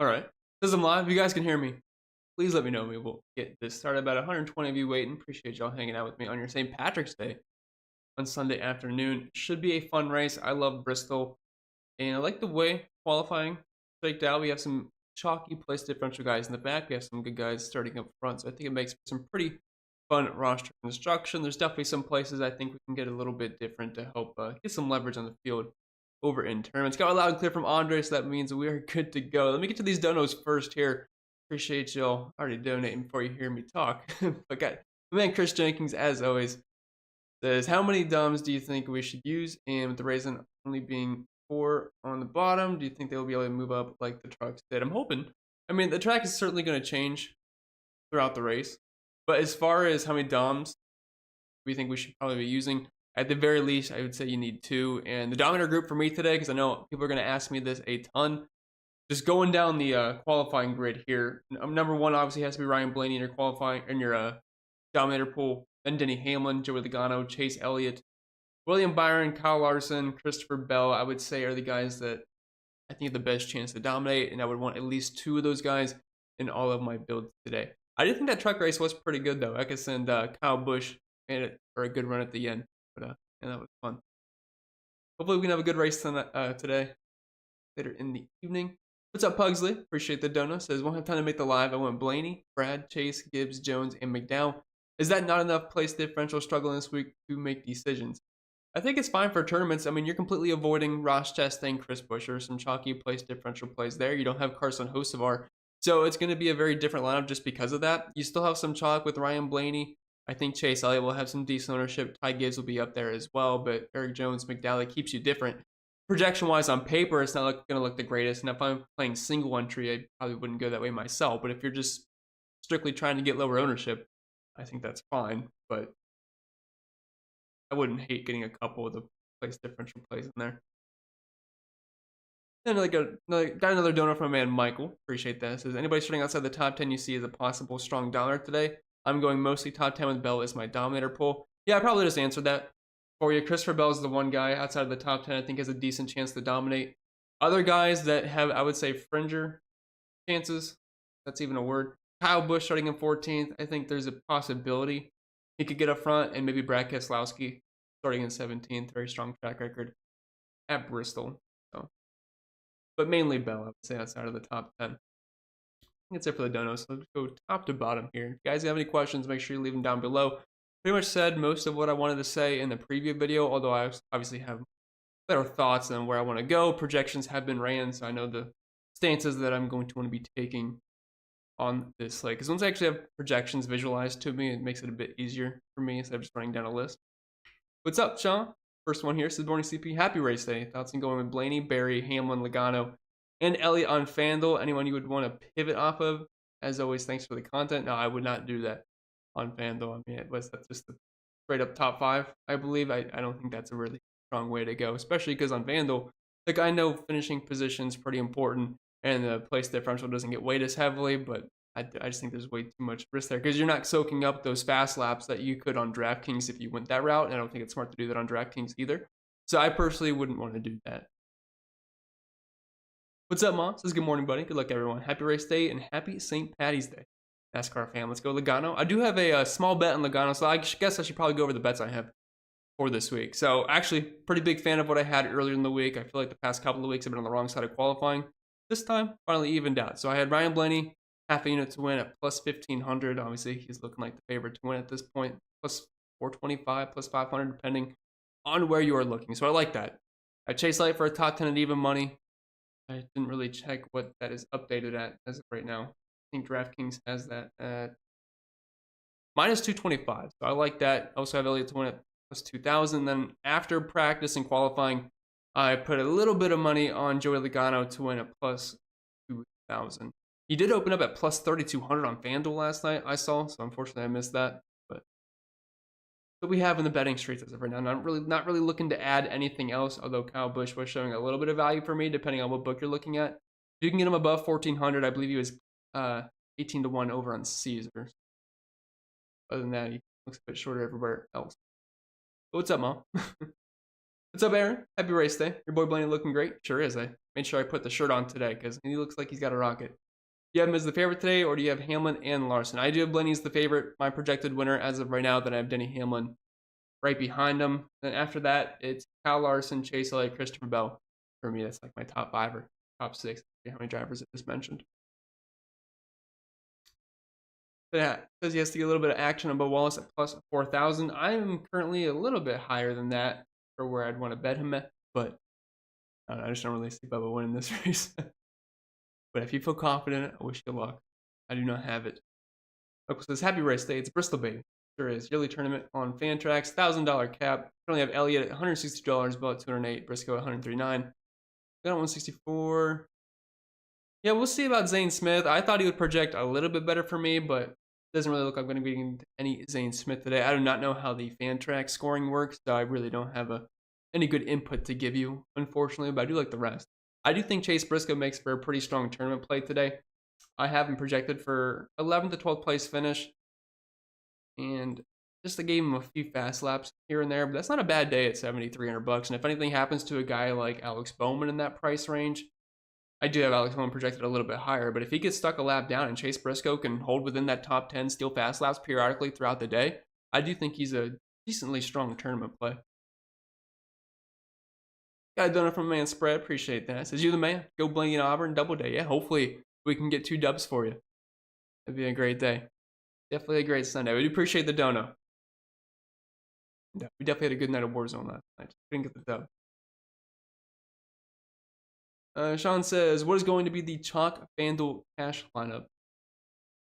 All right. Since I'm live, you guys can hear me. Please let me know. We will get this started. About 120 of you waiting. Appreciate y'all hanging out with me on your St. Patrick's Day on Sunday afternoon. Should be a fun race. I love Bristol, and I like the way qualifying shaked out. We have some chalky place differential guys in the back. We have some good guys starting up front. So I think it makes for some pretty fun roster construction. There's definitely some places I think we can get a little bit different to help get some leverage on the field over in tournaments. Got a loud and clear from Andre, so that means we are good to go. Let me get to these donos first here. Appreciate y'all already donating before you hear me talk. But got my man Chris Jenkins, as always, says, how many dumbs do you think we should use? And with the raisin only being 4 on the bottom, do you think they'll be able to move up like the trucks did? I'm hoping. I mean, the track is certainly going to change throughout the race. But as far as how many DOMs we think we should probably be using, at the very least, I would say you need 2. And the Dominator group for me today, because I know people are going to ask me this a ton, just going down the qualifying grid here. Number 1 obviously has to be Ryan Blaney in your qualifying, in your Dominator pool. Then Denny Hamlin, Joey Logano, Chase Elliott, William Byron, Kyle Larson, Christopher Bell, I would say are the guys that I think have the best chance to dominate, and I would want at least 2 of those guys in all of my builds today. I did think that truck race was pretty good, though. Eckes and Kyle Busch made it for a good run at the end, but and that was fun. Hopefully we can have a good race today, later in the evening. What's up, Pugsley? Appreciate the donut. Says, won't have time to make the live. I want Blaney, Brad, Chase, Gibbs, Jones, and McDowell. Is that not enough place differential struggling this week to make decisions? I think it's fine for tournaments. I mean, you're completely avoiding Ross Chastain, Chris Buescher, some chalky place differential plays there. You don't have Carson Hocevar. So it's going to be a very different lineup just because of that. You still have some chalk with Ryan Blaney. I think Chase Elliott will have some decent ownership. Ty Gibbs will be up there as well. But Eric Jones, McDowell keeps you different. Projection-wise, on paper, it's not going to look the greatest. And if I'm playing single entry, I probably wouldn't go that way myself. But if you're just strictly trying to get lower ownership, I think that's fine. But I wouldn't hate getting a couple of the place differential plays in there. Then got another donor from my man Michael. Appreciate that. It says, anybody starting outside the top 10 you see as a possible strong dollar today? I'm going mostly top 10 with Bell as my Dominator pull. Yeah, I probably just answered that for you. Christopher Bell is the one guy outside of the top 10 I think has a decent chance to dominate. Other guys that have, I would say, fringer chances. That's even a word. Kyle Busch starting in 14th. I think there's a possibility he could get up front, and maybe Brad Keselowski starting in 17th. Very strong track record at Bristol. So, but mainly Bell, I would say, outside of the top 10. I think that's it for the donos. So let's go top to bottom here. If you guys have any questions, make sure you leave them down below. Pretty much said most of what I wanted to say in the preview video, although I obviously have better thoughts on where I want to go. Projections have been ran, so I know the stances that I'm going to want to be taking on this slate. Because once I actually have projections visualized to me, it makes it a bit easier for me instead of just running down a list. What's up, Sean? First one here says, Morning CP, happy race day. Thoughts on going with Blaney, Barry, Hamlin, Logano, and Elliott on FanDuel. Anyone you would want to pivot off of? As always, thanks for the content. No, I would not do that on FanDuel. I mean, that's just the straight up top 5, I believe. I don't think that's a really strong way to go, especially because on FanDuel, like, I know finishing position is pretty important, and the place differential doesn't get weighed as heavily, but I just think there's way too much risk there because you're not soaking up those fast laps that you could on DraftKings if you went that route, and I don't think it's smart to do that on DraftKings either. So I personally wouldn't want to do that. What's up, Mom? Says, good morning, buddy. Good luck, everyone. Happy race day and happy St. Patty's Day. NASCAR fam. Let's go Logano. I do have a small bet on Logano, so I guess I should probably go over the bets I have for this week. So actually, pretty big fan of what I had earlier in the week. I feel like the past couple of weeks I've been on the wrong side of qualifying. This time, finally evened out. So I had Ryan Blaney, half a unit to win at plus 1,500. Obviously, he's looking like the favorite to win at this point. Plus 425, plus 500, depending on where you are looking. So I like that. I Chase Elliott for a top 10 at even money. I didn't really check what that is updated at as of right now. I think DraftKings has that at minus 225. So I like that. I also have Elliott to win at plus 2,000. Then after practice and qualifying, I put a little bit of money on Joey Logano to win at plus 2,000. He did open up at plus 3,200 on FanDuel last night, I saw. So unfortunately, I missed that. But we have in the betting streets as of right now. Not really looking to add anything else, although Kyle Busch was showing a little bit of value for me, depending on what book you're looking at. If you can get him above 1,400, I believe he was 18 to 1 over on Caesars. Other than that, he looks a bit shorter everywhere else. But what's up, Mom? What's up, Aaron? Happy race day. Your boy Blaney looking great. Sure is. I made sure I put the shirt on today because he looks like he's got a rocket. Do you have him as the favorite today, or do you have Hamlin and Larson? I do have Blaney as the favorite. My projected winner as of right now, then I have Denny Hamlin right behind him. Then after that, it's Kyle Larson, Chase Elliott, Christopher Bell. For me, that's like my top 5 or top 6. How many drivers I just mentioned. But yeah, says he has to get a little bit of action on Bo Wallace at plus 4,000. I'm currently a little bit higher than that for where I'd want to bet him at, but I don't know, I just don't really see Bubba winning this race. But if you feel confident, I wish you luck. I do not have it. Michael says, happy race day. It's Bristol, baby. Sure is. Yearly tournament on Fantrax. $1,000 cap. Currently have Elliott at $160, Bell at $208, Briscoe at $139. Got 164. Yeah, we'll see about Zane Smith. I thought he would project a little bit better for me, but it doesn't really look like I'm going to be getting any Zane Smith today. I do not know how the Fantrax scoring works, so I really don't have any good input to give you, unfortunately, but I do like the rest. I do think Chase Briscoe makes for a pretty strong tournament play today. I have him projected for 11th to 12th place finish, and just to give him a few fast laps here and there, but that's not a bad day at $7,300. And if anything happens to a guy like Alex Bowman in that price range, I do have Alex Bowman projected a little bit higher, but if he gets stuck a lap down and Chase Briscoe can hold within that top 10, steal fast laps periodically throughout the day, I do think he's a decently strong tournament play. Got a donut from man spread. Appreciate that. Says, you the man. Go Blaney and Auburn. Double day. Yeah, hopefully we can get 2 dubs for you. That'd be a great day. Definitely a great Sunday. We do appreciate the donut. Yeah, we definitely had a good night of Warzone last night. Couldn't get the dub. Sean says, what is going to be the chalk FanDuel cash lineup?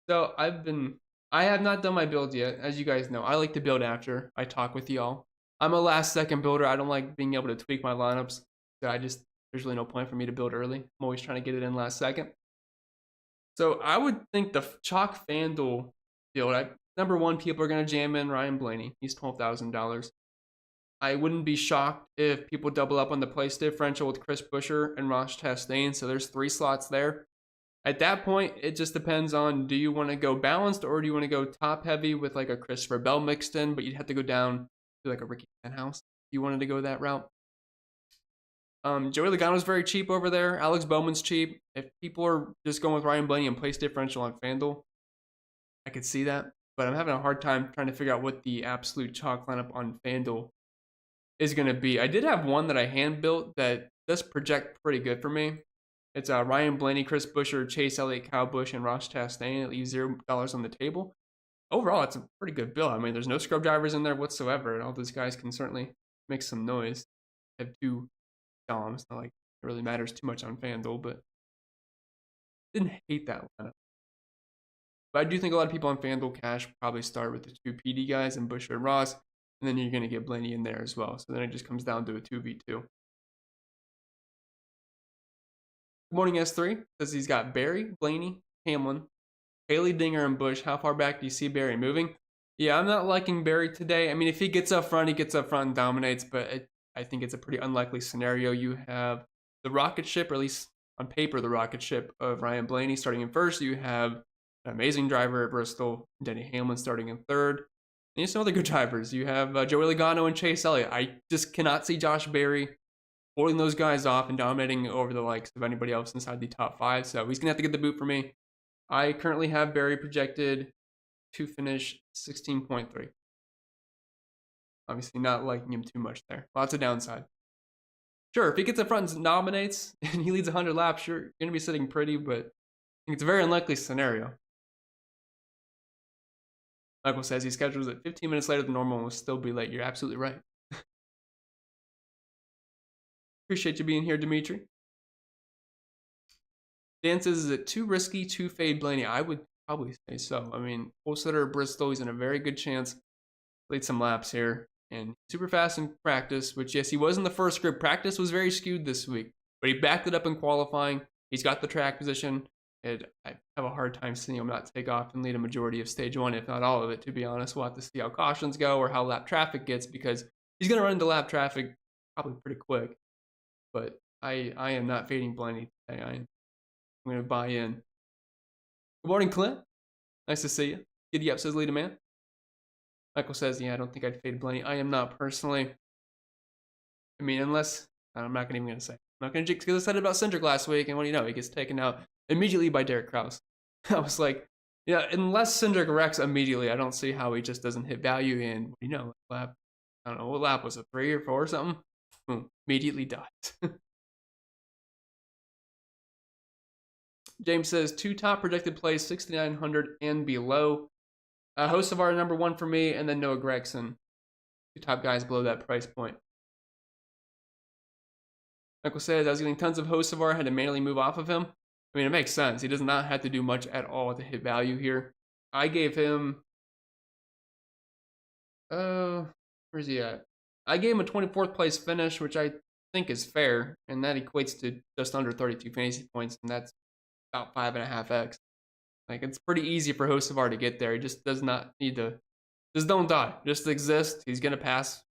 So I have not done my build yet. As you guys know, I like to build after I talk with y'all. I'm a last second builder. I don't like being able to tweak my lineups. So there's really no point for me to build early. I'm always trying to get it in last second. So I would think the chalk FanDuel build, number one, people are going to jam in Ryan Blaney. He's $12,000. I wouldn't be shocked if people double up on the place differential with Chris Buescher and Ross Chastain. So there's 3 slots there. At that point, it just depends on, do you want to go balanced or do you want to go top heavy with like a Christopher Bell mixed in, but you'd have to go down to like a Ricky Stenhouse if you wanted to go that route. Joey Logano's very cheap over there. Alex Bowman's cheap. If people are just going with Ryan Blaney and place differential on FanDuel, I could see that. But I'm having a hard time trying to figure out what the absolute chalk lineup on FanDuel is going to be. I did have one that I hand built that does project pretty good for me. It's Ryan Blaney, Chris Buescher, Chase Elliott, Kyle Busch, and Ross Chastain. It leaves $0 on the table. Overall, it's a pretty good build. I mean, there's no scrub drivers in there whatsoever, and all those guys can certainly make some noise. I have 2 Doms. Not like it really matters too much on FanDuel, but didn't hate that lineup. But I do think a lot of people on FanDuel Cash probably start with the 2 PD guys and Buescher and Ross, and then you're going to get Blaney in there as well. So then it just comes down to a 2v2. Good morning, S3. Says he's got Barry, Blaney, Hamlin, Haley, Dinger, and Busch. How far back do you see Barry moving? Yeah, I'm not liking Barry today. I mean, if he gets up front, he gets up front and dominates, but I think it's a pretty unlikely scenario. You have the rocket ship, or at least on paper, the rocket ship of Ryan Blaney starting in first. You have an amazing driver at Bristol, Denny Hamlin starting in third. And you have some other good drivers. You have Joey Logano and Chase Elliott. I just cannot see Josh Berry holding those guys off and dominating over the likes of anybody else inside the top 5. So he's going to have to get the boot for me. I currently have Berry projected to finish 16.3. Obviously not liking him too much there. Lots of downside. Sure, if he gets up front and dominates and he leads 100 laps, sure, you're going to be sitting pretty, but I think it's a very unlikely scenario. Michael says he schedules it 15 minutes later than normal and will still be late. You're absolutely right. Appreciate you being here, Dimitri. Dan says, is it too risky to fade Blaney? I would probably say so. I mean, full sitter Bristol, he's in a very good chance. Played some laps here. And super fast in practice, which, yes, he was in the first group. Practice was very skewed this week, but he backed it up in qualifying. He's got the track position. And I have a hard time seeing him not take off and lead a majority of stage 1, if not all of it, to be honest. We'll have to see how cautions go or how lap traffic gets, because he's going to run into lap traffic probably pretty quick. But I am not fading Blaney today. I'm going to buy in. Good morning, Clint. Nice to see you. Giddy up, says Leader Man. Michael says, yeah, I don't think I'd fade Blaney. I am not personally. I mean, unless I'm not even gonna say. I'm not gonna jinx because I said it about Cindric last week, and what do you know? He gets taken out immediately by Derek Krause. I was like, yeah, unless Cindric wrecks immediately, I don't see how he just doesn't hit value. And you know, lap, I don't know what lap was it, 3 or 4 or something. Boom, immediately dies. James says 2 top projected plays, 6,900 and below. Hocevar number 1 for me, and then Noah Gregson. 2 top guys below that price point. Michael says, I was getting tons of Hocevar, had to manually move off of him. I mean, it makes sense. He does not have to do much at all to hit value here. I gave him... where's he at? I gave him a 24th place finish, which I think is fair, and that equates to just under 32 fantasy points, and that's about 5.5x. Like, it's pretty easy for Hocevar to get there. He just does not need to... Just don't die. Just exist. He's going to pass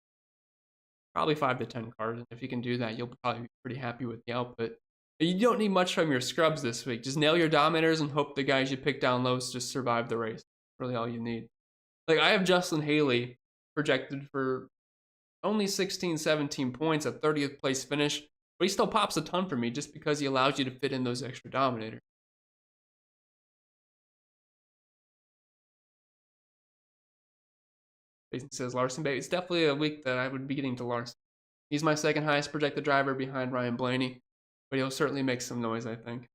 probably 5 to 10 cars, and if you can do that, you'll probably be pretty happy with the output. You don't need much from your scrubs this week. Just nail your Dominators and hope the guys you pick down low just survive the race. Really all you need. Like, I have Justin Haley projected for only 16, 17 points, a 30th place finish, but he still pops a ton for me just because he allows you to fit in those extra Dominators. Jason says Larson, baby. It's definitely a week that I would be getting to Larson. He's my second highest projected driver behind Ryan Blaney, but he'll certainly make some noise, I think.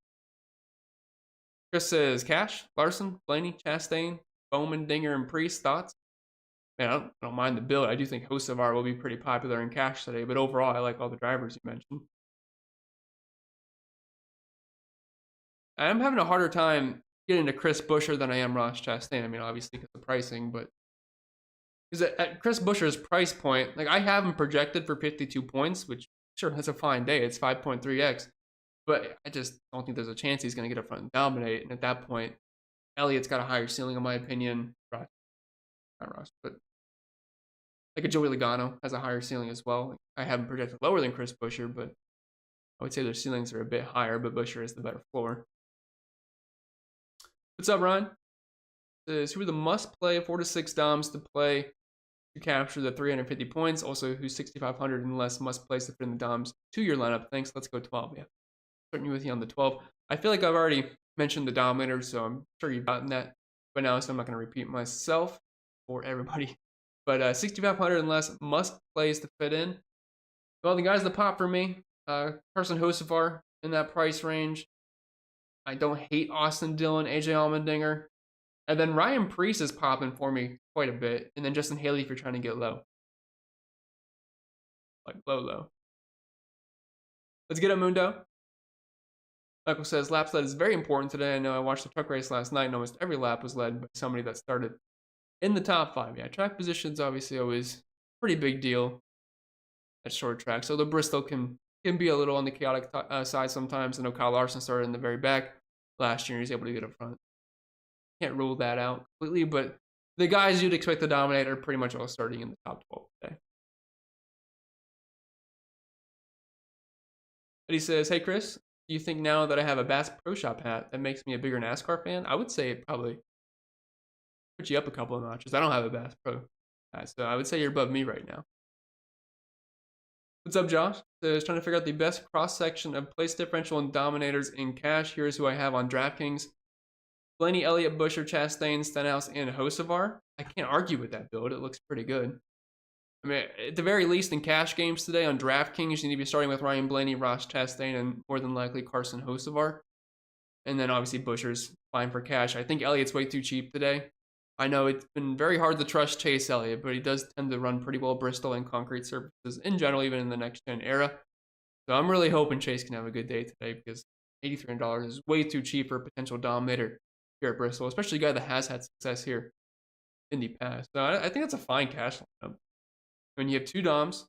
Chris says Cash, Larson, Blaney, Chastain, Bowman, Dinger, and Priest. Thoughts? Man, I don't mind the build. I do think Hocevar will be pretty popular in Cash today, but overall, I like all the drivers you mentioned. I'm having a harder time getting to Chris Buescher than I am Ross Chastain. I mean, obviously because of pricing, but because at Chris Buescher's price point, like I have him projected for 52 points, which sure that's a fine day. It's 5.3x, but I just don't think there's a chance he's going to get up front and dominate. And at that point, Elliott's got a higher ceiling, in my opinion. Not Ross, but like a Joey Logano has a higher ceiling as well. I have him projected lower than Chris Buescher, but I would say their ceilings are a bit higher, but Buescher is the better floor. What's up, Ryan? Says, who are the must-play 4 to 6 doms to play to capture the 350 points? Also, who's 6,500 and less must-plays to fit in the doms to your lineup? Thanks. Let's go 12. Yeah, starting with you on the 12. I feel like I've already mentioned the Dominators, so I'm sure you've gotten that by now, so I'm not going to repeat myself for everybody. But 6,500 and less must-plays to fit in. Well, the guys that pop for me, Carson Hocevar in that price range. I don't hate Austin Dillon, AJ Allmendinger. And then Ryan Priest is popping for me quite a bit. And then Justin Haley if you're trying to get low. Like low. Let's get a Mundo. Michael says, laps led is very important today. I know I watched the truck race last night and almost every lap was led by somebody that started in the top 5. Yeah, track position's obviously always a pretty big deal at short track. So the Bristol can be a little on the chaotic side sometimes. I know Kyle Larson started in the very back last year. He's able to get up front. Can't rule that out completely, but the guys you'd expect to dominate are pretty much all starting in the top 12 today. But he says, hey, Chris, do you think now that I have a Bass Pro Shop hat that makes me a bigger NASCAR fan? I would say it probably puts you up a couple of notches. I don't have a Bass Pro hat, so I would say you're above me right now. What's up, Josh? So I was trying to figure out the best cross-section of place differential and Dominators in cash. Here's who I have on DraftKings. Blaney, Elliott, Buescher, Chastain, Stenhouse, and Hocevar. I can't argue with that build. It looks pretty good. I mean, at the very least, in cash games today on DraftKings, you need to be starting with Ryan Blaney, Ross Chastain, and more than likely Carson Hocevar. And then obviously Buescher's fine for cash. I think Elliott's way too cheap today. I know it's been very hard to trust Chase Elliott, but he does tend to run pretty well Bristol and concrete surfaces in general, even in the next-gen era. So I'm really hoping Chase can have a good day today because $83 is way too cheap for a potential Dominator here at Bristol, especially a guy that has had success here in the past. So I think that's a fine cash lineup. When you have 2 Doms,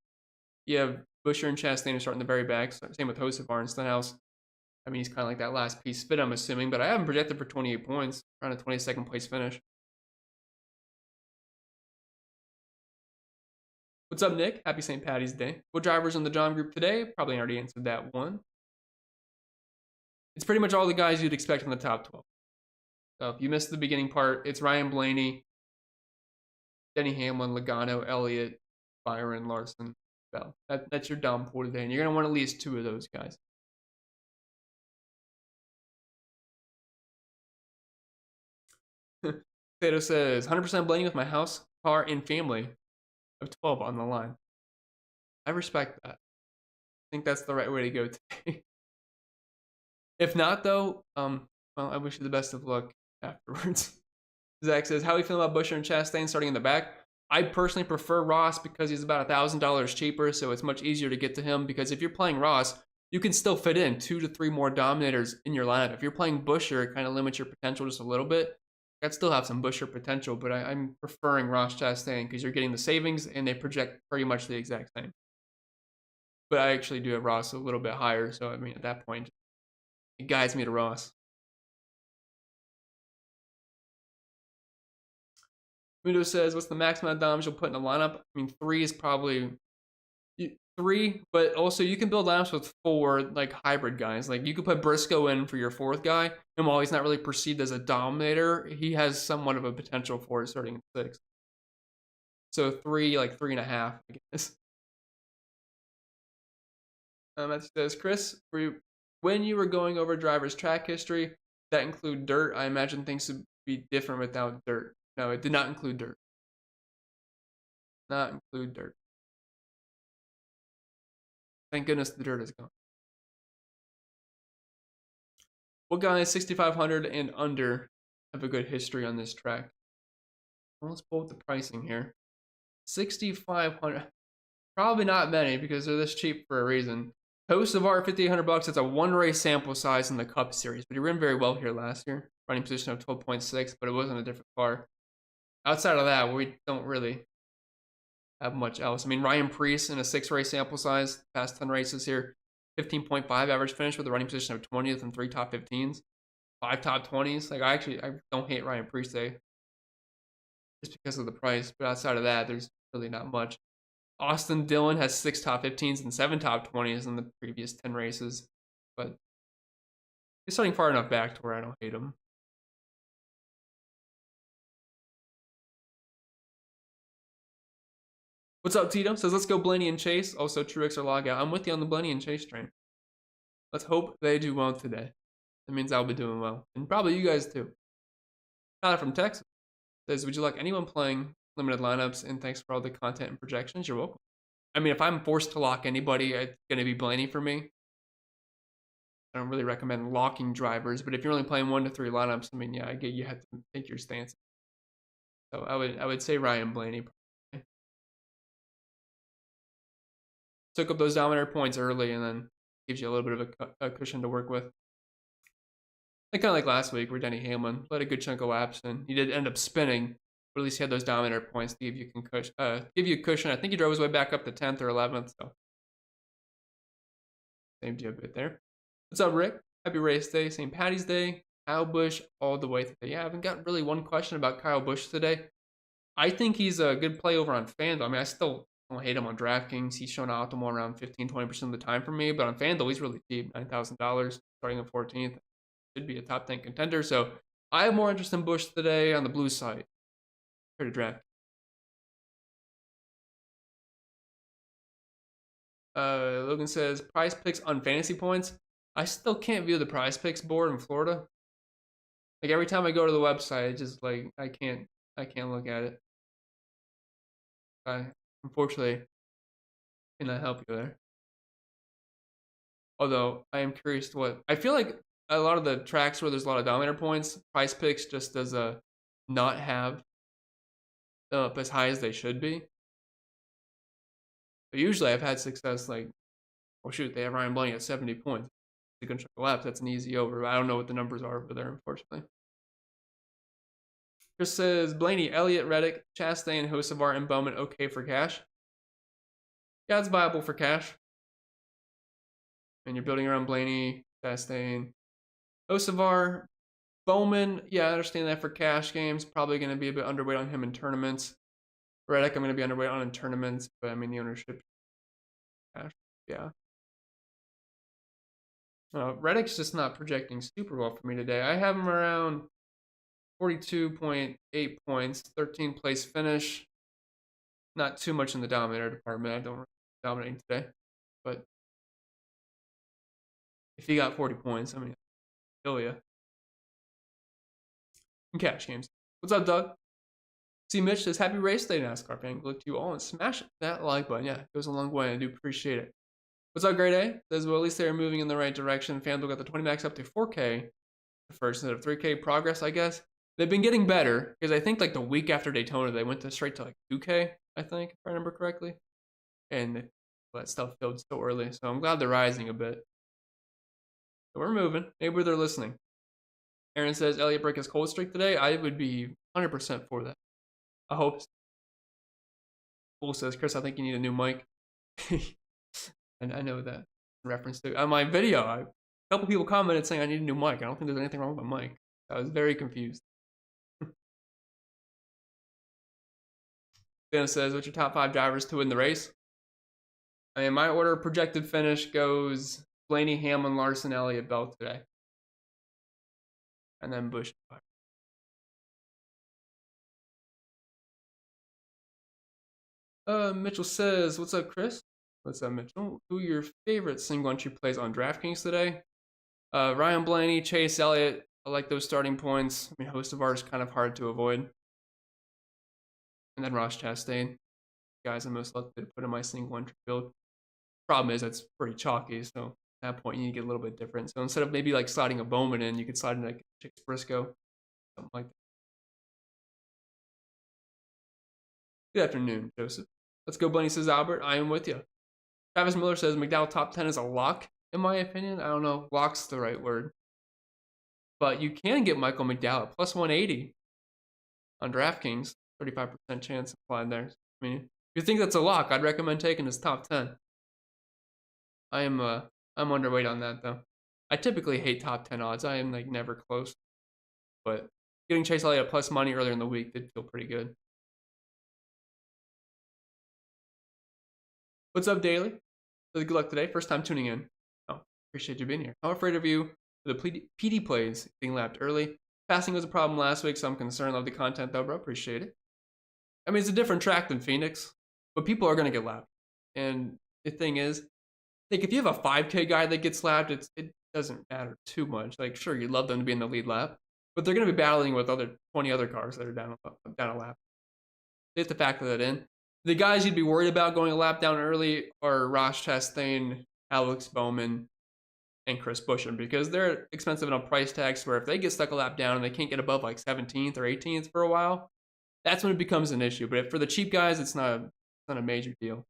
you have Buescher and Chastain starting the very back. Same with Hocevar and Stenhouse. I mean, he's kind of like that last piece fit, I'm assuming, but I have him projected for 28 points, around a 22nd place finish. What's up, Nick? Happy St. Patty's Day. What drivers in the Dom group today? Probably already answered that one. It's pretty much all the guys you'd expect in the top 12. So if you missed the beginning part, it's Ryan Blaney, Denny Hamlin, Logano, Elliott, Byron, Larson, Bell. That's your dom pool today, and you're gonna want at least 2 of those guys. Tato says 100% Blaney with my house, car, and family of 12 on the line. I respect that. I think that's the right way to go today. If not, though, well, I wish you the best of luck afterwards. Zach says, how are you feeling about Buescher and Chastain starting in the back? I personally prefer Ross because he's about $1,000 cheaper, so it's much easier to get to him. Because if you're playing Ross, you can still fit in 2 to 3 more Dominators in your lineup. If you're playing Buescher, it kind of limits your potential just a little bit. I'd still have some Buescher potential, but I'm preferring Ross Chastain because you're getting the savings and they project pretty much the exact same. But I actually do have Ross a little bit higher, so I mean, at that point, it guides me to Ross. Mundo says, what's the maximum doms you'll put in a lineup? I mean, 3 is probably 3, but also you can build lineups with 4 like hybrid guys. Like you could put Briscoe in for your 4th guy, and while he's not really perceived as a dominator, he has somewhat of a potential for it starting at 6. So 3, like 3.5, I guess. That says, Chris, when you were going over drivers' track history, that include dirt? I imagine things would be different without dirt. No, it did not include dirt. Not include dirt. Thank goodness the dirt is gone. What guys 6,500 and under have a good history on this track? Well, let's pull up the pricing here. 6,500. Probably not many because they're this cheap for a reason. Hocevar, $5,800. It's a 1-race sample size in the Cup Series, but he ran very well here last year. Running position of 12.6, but it wasn't a different car. Outside of that, we don't really have much else. I mean, Ryan Preece in a 6-race sample size, past 10 races here, 15.5 average finish with a running position of 20th and 3 top 15s, 5 top 20s. Like I don't hate Ryan Preece today just because of the price, but outside of that, there's really not much. Austin Dillon has 6 top 15s and 7 top 20s in the previous 10 races, but he's starting far enough back to where I don't hate him. What's up, Tito? Says, let's go Blaney and Chase. Also, Truex or Logout. I'm with you on the Blaney and Chase train. Let's hope they do well today. That means I'll be doing well. And probably you guys too. Tyler from Texas says, would you like anyone playing limited lineups? And thanks for all the content and projections. You're welcome. I mean, if I'm forced to lock anybody, it's going to be Blaney for me. I don't really recommend locking drivers, but if you're only playing 1 to 3 lineups, I mean, yeah, I get you have to take your stance. So I would say Ryan Blaney. Took up those Dominator points early and then gives you a little bit of a cushion to work with. Like kind of like last week where Denny Hamlin led a good chunk of laps and he did end up spinning, but at least he had those Dominator points to give you a cushion. I think he drove his way back up to 10th or 11th, so saved you a bit there. What's up, Rick? Happy race day, St. Patty's Day. Kyle Busch all the way today. Yeah, I haven't got really one question about Kyle Busch today. I think he's a good play over on FanDuel. I mean, I still don't hate him on DraftKings. He's shown optimal around 15-20% of the time for me, but on FanDuel, he's really cheap, $9,000 starting at 14th. Should be a top 10 contender. So I have more interest in Busch today on the blue side compared to draft. Logan says, prize picks on fantasy points. I still can't view the prize picks board in Florida. Like every time I go to the website, it's just like I can't look at it. Unfortunately, cannot help you there. Although I am curious to what I feel like a lot of the tracks where there's a lot of Dominator points, price picks just does not have up as high as they should be. But usually I've had success like, oh shoot, they have Ryan Blaney at 70 points. They're gonna check the laps. That's an easy over. I don't know what the numbers are over there, unfortunately. Chris says, Blaney, Elliott, Reddick, Chastain, Hocevar, and Bowman okay for cash? Yeah, it's viable for cash. And you're building around Blaney, Chastain, Hocevar, Bowman. Yeah, I understand that for cash games. Probably going to be a bit underweight on him in tournaments. Reddick, I'm going to be underweight on in tournaments, but I mean, the ownership. Cash, yeah. Reddick's just not projecting super well for me today. I have him around 42.8 points, 13th place finish. Not too much in the Dominator department. I don't dominating today. But if he got 40 points, I mean, kill ya. In cash games. What's up, Doug? See, Mitch says, happy race day, NASCAR fan. Good luck to you all, and smash that like button. Yeah, it goes a long way. I do appreciate it. What's up, Grade A? Says, well, at least they're moving in the right direction. FanDuel got the 20 max up to 4K first instead of 3K. Progress, I guess. They've been getting better because I think like the week after Daytona, they went straight to like 2K, I think, if I remember correctly. And that stuff filled so early. So I'm glad they're rising a bit. So we're moving. Maybe they're listening. Aaron says, Elliott break his cold streak today. I would be 100% for that. I hope so. Bull says, Chris, I think you need a new mic. And I know that in reference to on my video, a couple people commented saying I need a new mic. I don't think there's anything wrong with my mic. I was very confused. Dan says, what's your top 5 drivers to win the race? I mean, my order projected finish goes Blaney, Hamlin, Larson, Elliott, Bell today. And then Busch. Mitchell says, what's up, Chris? What's up, Mitchell? Who are your favorite single entry plays on DraftKings today? Ryan Blaney, Chase Elliott. I like those starting points. I mean, host of ours kind of hard to avoid. And then Ross Chastain. Guys I'm most likely to put in my single entry build. Problem is, that's pretty chalky, so at that point, you need to get a little bit different. So instead of maybe like sliding a Bowman in, you could slide in like Chicks Briscoe, something like that. Good afternoon, Joseph. Let's go, Bunny, says Albert. I am with you. Travis Miller says McDowell top 10 is a lock, in my opinion. I don't know. Lock's the right word. But you can get Michael McDowell at plus 180 on DraftKings. 35% chance applied there. I mean, if you think that's a lock, I'd recommend taking his top 10. I'm underweight on that, though. I typically hate top 10 odds. I am like never close. But getting Chase Elliott at plus money earlier in the week did feel pretty good. What's up, Daily? Good luck today. First time tuning in. Oh, appreciate you being here. I'm afraid of you for the PD plays being lapped early. Passing was a problem last week, so I'm concerned. Love the content, though, bro. Appreciate it. I mean, it's a different track than Phoenix, but people are going to get lapped. And the thing is, like, if you have a 5K guy that gets lapped, it doesn't matter too much. Like, sure, you'd love them to be in the lead lap, but they're going to be battling with 20 other cars that are down a lap. They have to factor that in. The guys you'd be worried about going a lap down early are Ross Chastain, Alex Bowman, and Chris Buescher, because they're expensive enough price tags where if they get stuck a lap down and they can't get above like 17th or 18th for a while, that's when it becomes an issue. But for the cheap guys, it's not a major deal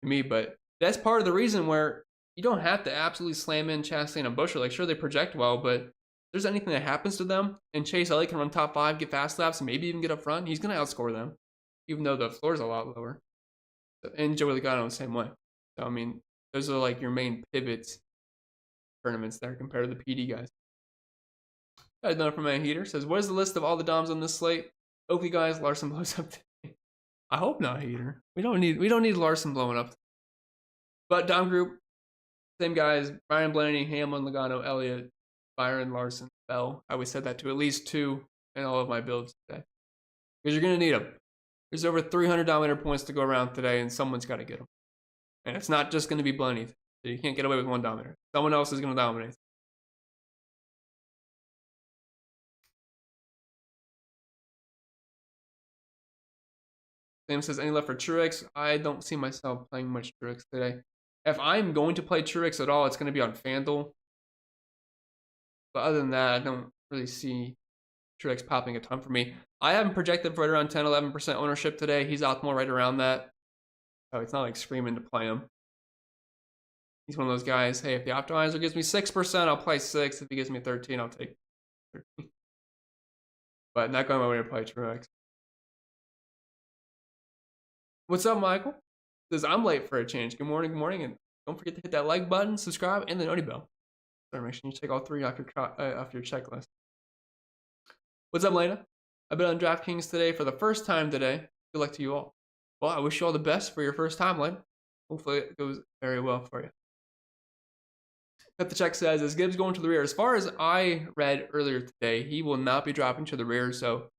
to me. But that's part of the reason where you don't have to absolutely slam in Chastain and Buescher. Like, sure, they project well, but if there's anything that happens to them and Chase Elliott can run top 5, get fast laps, and maybe even get up front, he's going to outscore them, even though the floor is a lot lower. And Joey Logano the same way. So, I mean, those are like your main pivots tournaments there compared to the PD guys. Guys, done from my heater says, what is the list of all the DOMs on this slate? Oakley guys, Larson blows up today. I hope not, heater. We don't need Larson blowing up. But Dom group, same guys, Ryan Blaney, Hamlin, Logano, Elliott, Byron, Larson, Bell. I always said that to at least 2 in all of my builds today. Because you're going to need them. There's over 300 Dominator points to go around today, and someone's got to get them. And it's not just going to be Blaney. So you can't get away with one Dominator. Someone else is going to dominate. Sam says, any left for Truex? I don't see myself playing much Truex today. If I'm going to play Truex at all, it's going to be on FanDuel. But other than that, I don't really see Truex popping a ton for me. I have him projected for right around 10-11% ownership today. He's optimal right around that. So it's not like screaming to play him. He's one of those guys, hey, if the optimizer gives me 6%, I'll play 6. If he gives me 13, I'll take 13. But not going my way to play Truex. What's up, Michael? Says, I'm late for a change. Good morning, and don't forget to hit that like button, subscribe, and the noti bell. So make sure you take all 3 off your checklist. What's up, Lena? I've been on DraftKings today for the first time today. Good luck to you all. Well, I wish you all the best for your first time, Lena. Hopefully it goes very well for you. Cut the check says, is Gibbs going to the rear? As far as I read earlier today, he will not be dropping to the rear. So,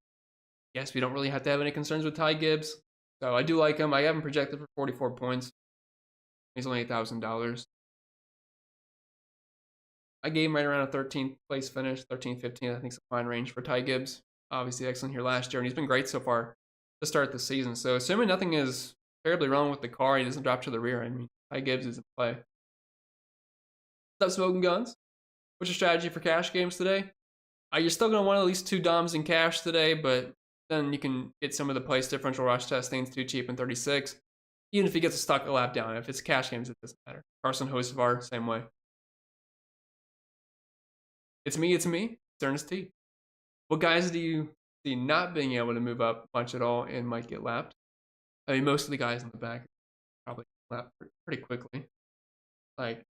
yes, we don't really have to have any concerns with Ty Gibbs. So I do like him. I have him projected for 44 points. He's only $8,000. I gave him right around a 13th place finish, 13th, 15th. I think it's a fine range for Ty Gibbs. Obviously excellent here last year, and he's been great so far to start the season. So assuming nothing is terribly wrong with the car, he doesn't drop to the rear. I mean, Ty Gibbs is in play. What's up, Smoking Guns? What's your strategy for cash games today? You're still going to want at least 2 DOMs in cash today, but then you can get some of the place differential rush testing. It's too cheap in 36. Even if he gets stuck a lap down. If it's cash games, it doesn't matter. Carson Hocevar, same way. It's me. Ernest T. What guys do you see not being able to move up much at all and might get lapped? I mean, most of the guys in the back probably lap pretty quickly. Like,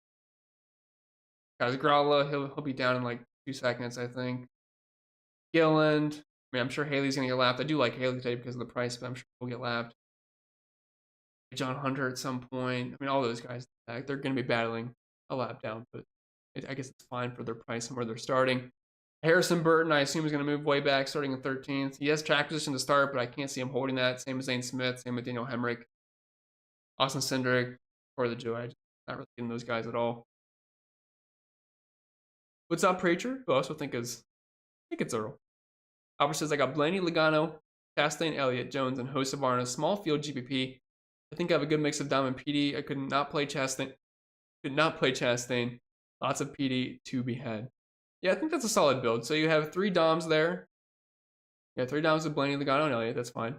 guys, Gralla, he'll be down in like 2 seconds, I think. Gilland, I mean, I'm sure Haley's gonna get lapped. I do like Haley today because of the price, but I'm sure he'll get lapped. John Hunter at some point. I mean, all those guys, they're gonna be battling a lap down, but I guess it's fine for their price and where they're starting. Harrison Burton, I assume, is going to move way back, starting in 13th. He has track position to start, but I can't see him holding that. Same as Zane Smith, same with Daniel Hemrick, Austin Cindric, or the Joe. I'm not really getting those guys at all. What's up, Preacher? Who I also think it's Earl. Albert says, I got Blaney, Logano, Chastain, Elliott, Jones, and Hocevar in a small field GPP. I think I have a good mix of Dom and PD. I could not play Chastain. Lots of PD to be had. Yeah, I think that's a solid build. So you have 3 DOMs there. Yeah, 3 DOMs with Blaney, Logano, and Elliott. That's fine.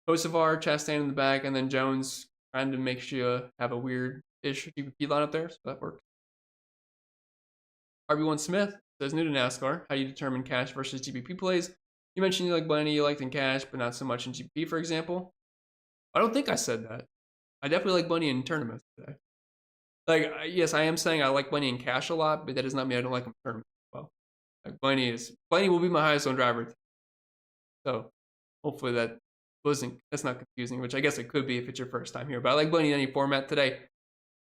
Hocevar, Chastain in the back, and then Jones trying to make sure you have a weird-ish GPP lineup there. So that works. RB1 Smith says, new to NASCAR. How do you determine cash versus GPP plays? You mentioned you like Blaney, you liked in cash, but not so much in GPP, for example. I don't think I said that. I definitely like Blaney in tournaments today. Like, yes, I am saying I like Blaney in cash a lot, but that does not mean I don't like him in tournaments as well. Like, Blaney will be my highest owned driver. So hopefully that's not confusing, which I guess it could be if it's your first time here. But I like Blaney in any format today.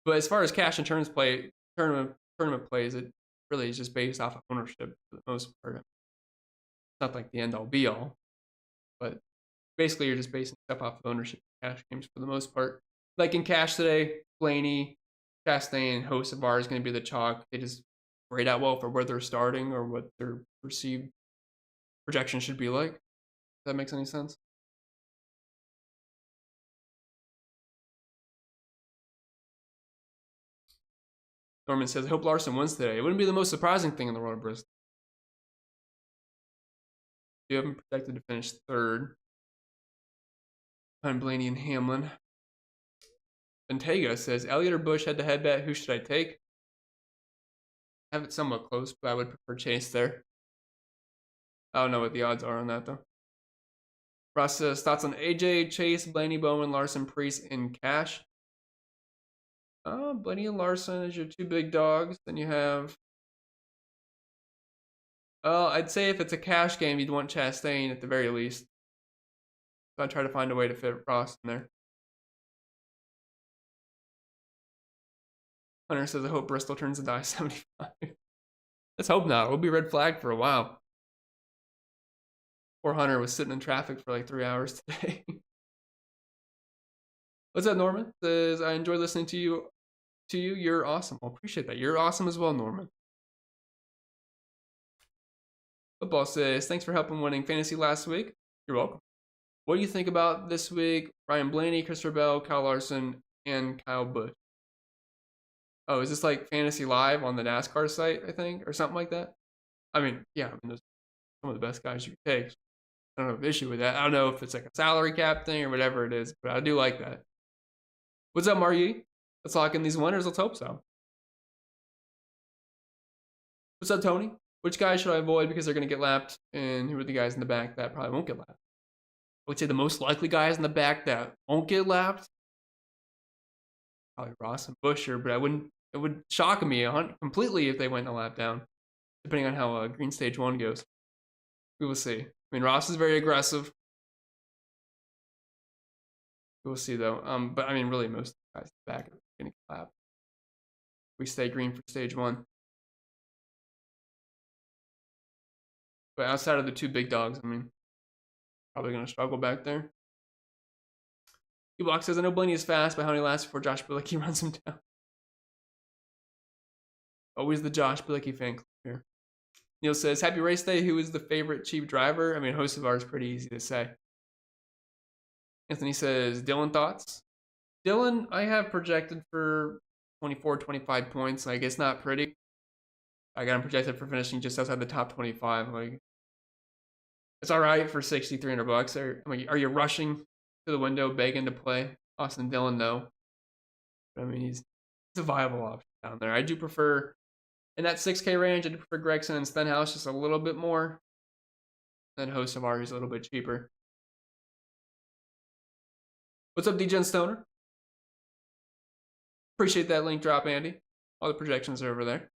But as far as cash and tournament plays, it really is just based off of ownership for the most part. It's not like the end all be all, but basically you're just basing stuff off of ownership cash games for the most part. Like in cash today, Blaney, Chastain, Hocevar is going to be the chalk. They just grade out well for where they're starting or what their perceived projection should be like. If that makes any sense. Norman says, I hope Larson wins today. It wouldn't be the most surprising thing in the world of Bristol. You have him projected to finish 3rd. Behind Blaney and Hamlin. Bentayga says, Elliott or Busch head-to-head bet. Who should I take? I have it somewhat close, but I would prefer Chase there. I don't know what the odds are on that, though. Ross says, thoughts on AJ, Chase, Blaney, Bowman, Larson, Priest, in cash? Blaney and Larson is your 2 big dogs. Then you have... I'd say if it's a cash game, you'd want Chastain at the very least. So I'd try to find a way to fit Ross in there. Hunter says, I hope Bristol turns into I-75. Let's hope not. We'll be red flagged for a while. Poor Hunter was sitting in traffic for like 3 hours today. What's up, Norman? Says, I enjoy listening to you. You're awesome. I appreciate that. You're awesome as well, Norman. Football says, thanks for helping winning fantasy last week. You're welcome. What do you think about this week? Ryan Blaney, Christopher Bell, Kyle Larson, and Kyle Busch. Oh, is this like Fantasy Live on the NASCAR site, I think, or something like that? I mean, yeah, those are some of the best guys you could take. I don't have an issue with that. I don't know if it's like a salary cap thing or whatever it is, but I do like that. What's up, Margie? Let's lock in these winners. Let's hope so. What's up, Tony? Which guys should I avoid because they're going to get lapped? And who are the guys in the back that probably won't get lapped? I would say the most likely guys in the back that won't get lapped, probably Ross and Busher, but it would shock me completely if they went a lap down, depending on how Green Stage 1 goes. We will see. I mean, Ross is very aggressive. We'll see, though. But, I mean, really, most guys in the back are going to get lapped. We stay green for Stage 1. But outside of the 2 big dogs, I mean, probably going to struggle back there. E-Block says, I know Blaney is fast, but how many laps before Josh Bilicki runs him down? Always the Josh Bilicki fan club here. Neil says, happy race day. Who is the favorite cheap driver? I mean, host of ours is pretty easy to say. Anthony says, Dylan thoughts? Dylan, I have projected for 24, 25 points. Like, it's not pretty. I got him projected for finishing just outside the top 25. Like, it's all right for $6,300. Are you rushing to the window, begging to play Austin Dillon? No. But, I mean, he's a viable option down there. I do prefer, in that 6K range, I do prefer Gregson and Stenhouse just a little bit more than host of ours, a little bit cheaper. What's up, DGen Stoner? Appreciate that link drop, Andy. All the projections are over there.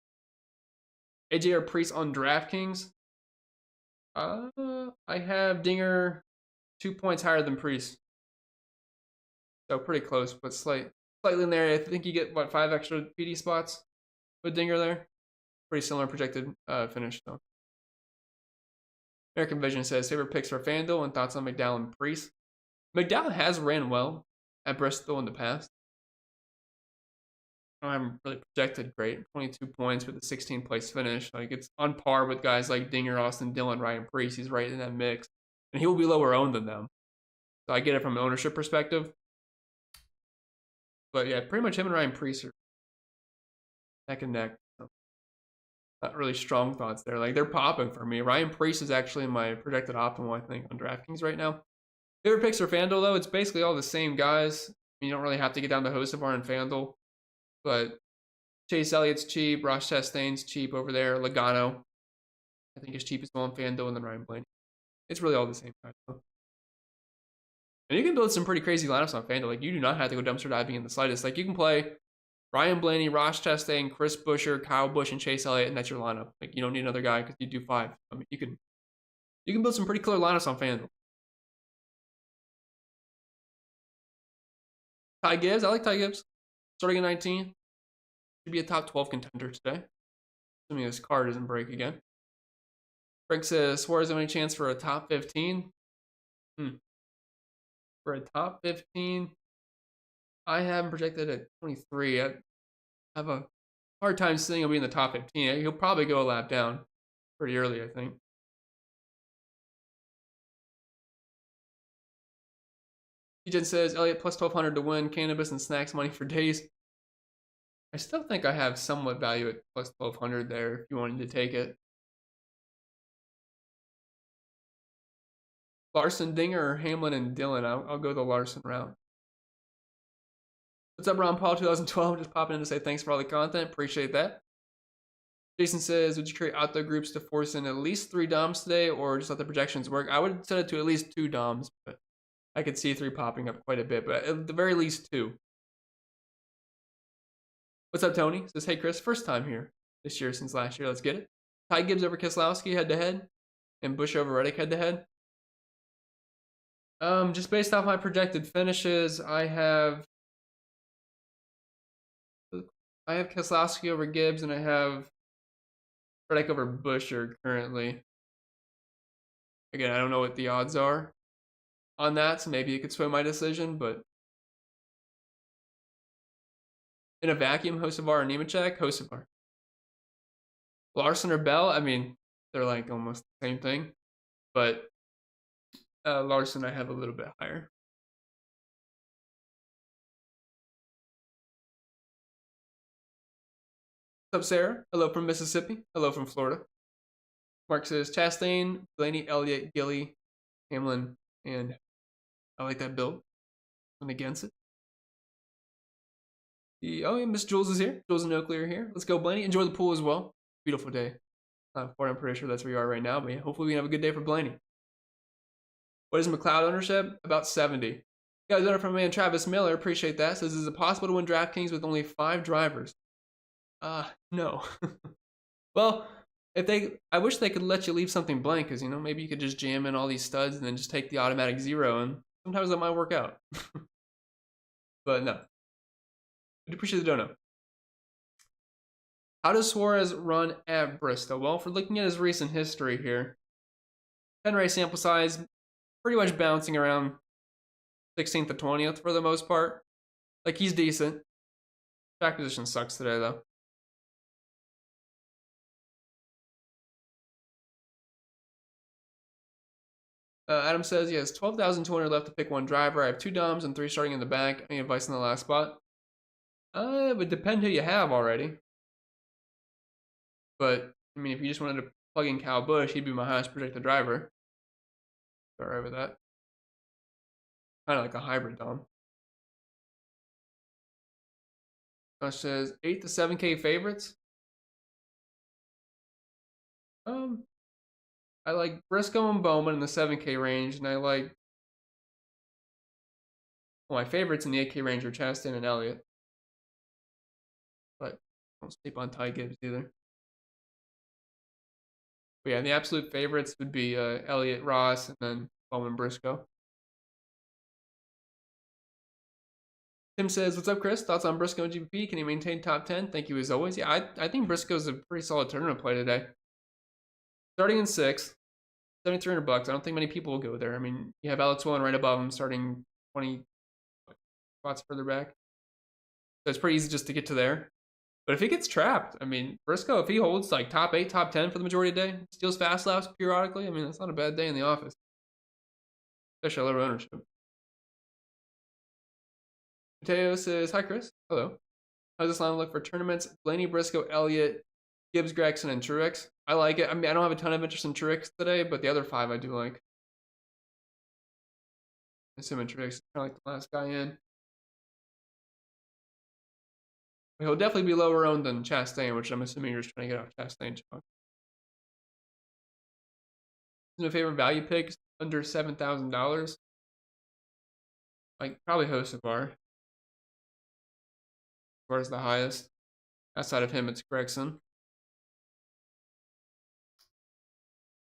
AJ or Priest on DraftKings. I have Dinger 2 points higher than Priest. So pretty close, but slightly in there. I think you get, what, 5 extra PD spots with Dinger there? Pretty similar projected finish, though. American Vision says, favorite picks for FanDuel and thoughts on McDowell and Priest. McDowell has ran well at Bristol in the past. I'm really projected great. 22 points with a 16th place finish. Like, it's on par with guys like Dinger, Austin Dillon, Ryan Priest. He's right in that mix. And he will be lower owned than them. So I get it from an ownership perspective. But yeah, pretty much him and Ryan Priest are neck and neck. So not really strong thoughts there. Like, they're popping for me. Ryan Priest is actually my projected optimal, I think, on DraftKings right now. Favorite picks for FanDuel, though, it's basically all the same guys. You don't really have to get down to Hocevar and FanDuel. But Chase Elliott's cheap. Ross Chastain's cheap over there. Logano, I think, is cheap as well on FanDuel, and then Ryan Blaney. It's really all the same guys. And you can build some pretty crazy lineups on FanDuel. Like, you do not have to go dumpster diving in the slightest. Like, you can play Ryan Blaney, Ross Chastain, Chris Buescher, Kyle Busch, and Chase Elliott, and that's your lineup. Like, you don't need another guy because you do 5. I mean, you can build some pretty clear lineups on FanDuel. Ty Gibbs, I like Ty Gibbs. Starting at 19, should be a top 12 contender today. Assuming this car doesn't break again. Frank says, Suarez have any chance for a top 15? For a top 15, I have him projected at 23. I have a hard time seeing he'll be in the top 15. He'll probably go a lap down pretty early, I think. Eugene says, Elliott plus 1,200 to win, cannabis and snacks money for days. I still think I have somewhat value at plus 1,200 there if you wanted to take it. Larson, Dinger, or Hamlin and Dillon? I'll go the Larson route. What's up, Ron Paul 2012? Just popping in to say thanks for all the content. Appreciate that. Jason says, would you create outdoor groups to force in at least 3 DOMs today or just let the projections work? I would set it to at least 2 DOMs, but I could see 3 popping up quite a bit, but at the very least 2. What's up, Tony? Says, hey, Chris, first time here this year since last year. Let's get it. Ty Gibbs over Keselowski head-to-head and Busch over Reddick head-to-head. Just based off my projected finishes, I have Keselowski over Gibbs and I have Reddick over Buescher currently. Again, I don't know what the odds are on that, so maybe you could sway my decision, but in a vacuum, Hocevar or Nemechek, Hocevar. Larson or Bell, I mean, they're like almost the same thing, but Larson I have a little bit higher. What's up, Sarah? Hello from Mississippi. Hello from Florida. Mark says, Chastain, Blaney, Elliott, Gilly, Hamlin, and I like that build. I'm against it. Oh, yeah, Miss Jules is here. Jules and Oakley are here. Let's go, Blaney. Enjoy the pool as well. Beautiful day. I'm pretty sure that's where you are right now, but yeah, hopefully we can have a good day for Blaney. What is McLeod ownership? About 70. Guys, letter from man Travis Miller. Appreciate that. Says, is it possible to win DraftKings with only 5 drivers? No. Well, I wish they could let you leave something blank, because, you know, maybe you could just jam in all these studs and then just take the automatic 0, and sometimes that might work out. But no. I appreciate the dono. How does Suarez run at Bristol? Well, if we're looking at his recent history here, 10 race sample size, pretty much bouncing around 16th to 20th for the most part. Like, he's decent. Track position sucks today, though. Adam says he has 12,200 left to pick one driver. I have 2 Doms and 3 starting in the back. Any advice on the last spot? It would depend who you have already. But, I mean, if you just wanted to plug in Kyle Busch, he'd be my highest projected driver. All right with that. Kind of like a hybrid Dom. Josh says 8 to 7K favorites. I like Briscoe and Bowman in the 7K range, and I like, well, my favorites in the 8K range are Chastain and Elliott. But don't sleep on Ty Gibbs either. But yeah, the absolute favorites would be Elliott, Ross, and then Bowman, Briscoe. Tim says, what's up, Chris? Thoughts on Briscoe and GPP? Can he maintain top 10? Thank you as always. Yeah, I think Briscoe's a pretty solid tournament play today. Starting in 6th, $7,300. I don't think many people will go there. I mean, you have Alex Willen right above him, starting 20 spots further back. So it's pretty easy just to get to there. But if he gets trapped, I mean, Briscoe, if he holds like top 8, top 10 for the majority of the day, steals fast laps periodically, I mean, that's not a bad day in the office. Especially a low ownership. Mateo says, hi, Chris. Hello. How's this line look for tournaments? Blaney, Briscoe, Elliott, Gibbs, Gregson, and Truex. I like it. I mean, I don't have a ton of interest in Truex today, but the other 5 I do like. Assuming Truex is kind of like the last guy in. He'll definitely be lower owned than Chastain, which I'm assuming you're just trying to get off Chastain. My favorite value picks under $7,000. Like probably Hocevar. Is the highest. Outside of him, it's Gregson.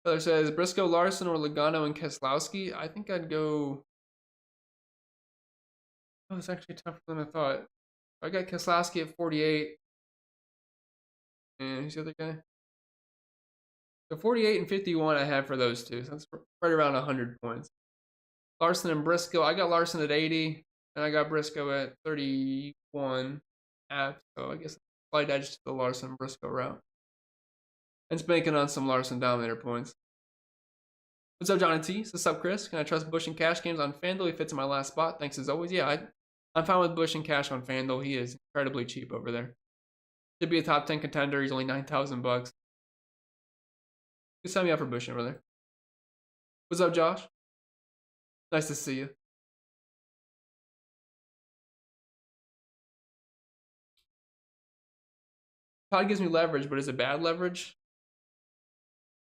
Other says Briscoe, Larson, or Logano and Keselowski. I think I'd go. Oh, it's actually tougher than I thought. I got Keselowski at 48. And who's the other guy? So 48 and 51 I have for those two. So that's right around 100 points. Larson and Briscoe. I got Larson at 80. And I got Briscoe at 31. So I guess slight edge to the Larson Briscoe route. And it's banking on some Larson Dominator points. What's up, Johnny T? What's up, Chris? Can I trust Busch and Cash games on FanDuel? He fits in my last spot. Thanks as always. Yeah, I'm fine with Busch and Cash on FanDuel. He is incredibly cheap over there. Should be a top 10 contender. He's only $9,000. Just sign me up for Busch over there. What's up, Josh? Nice to see you. Todd gives me leverage, but is it bad leverage?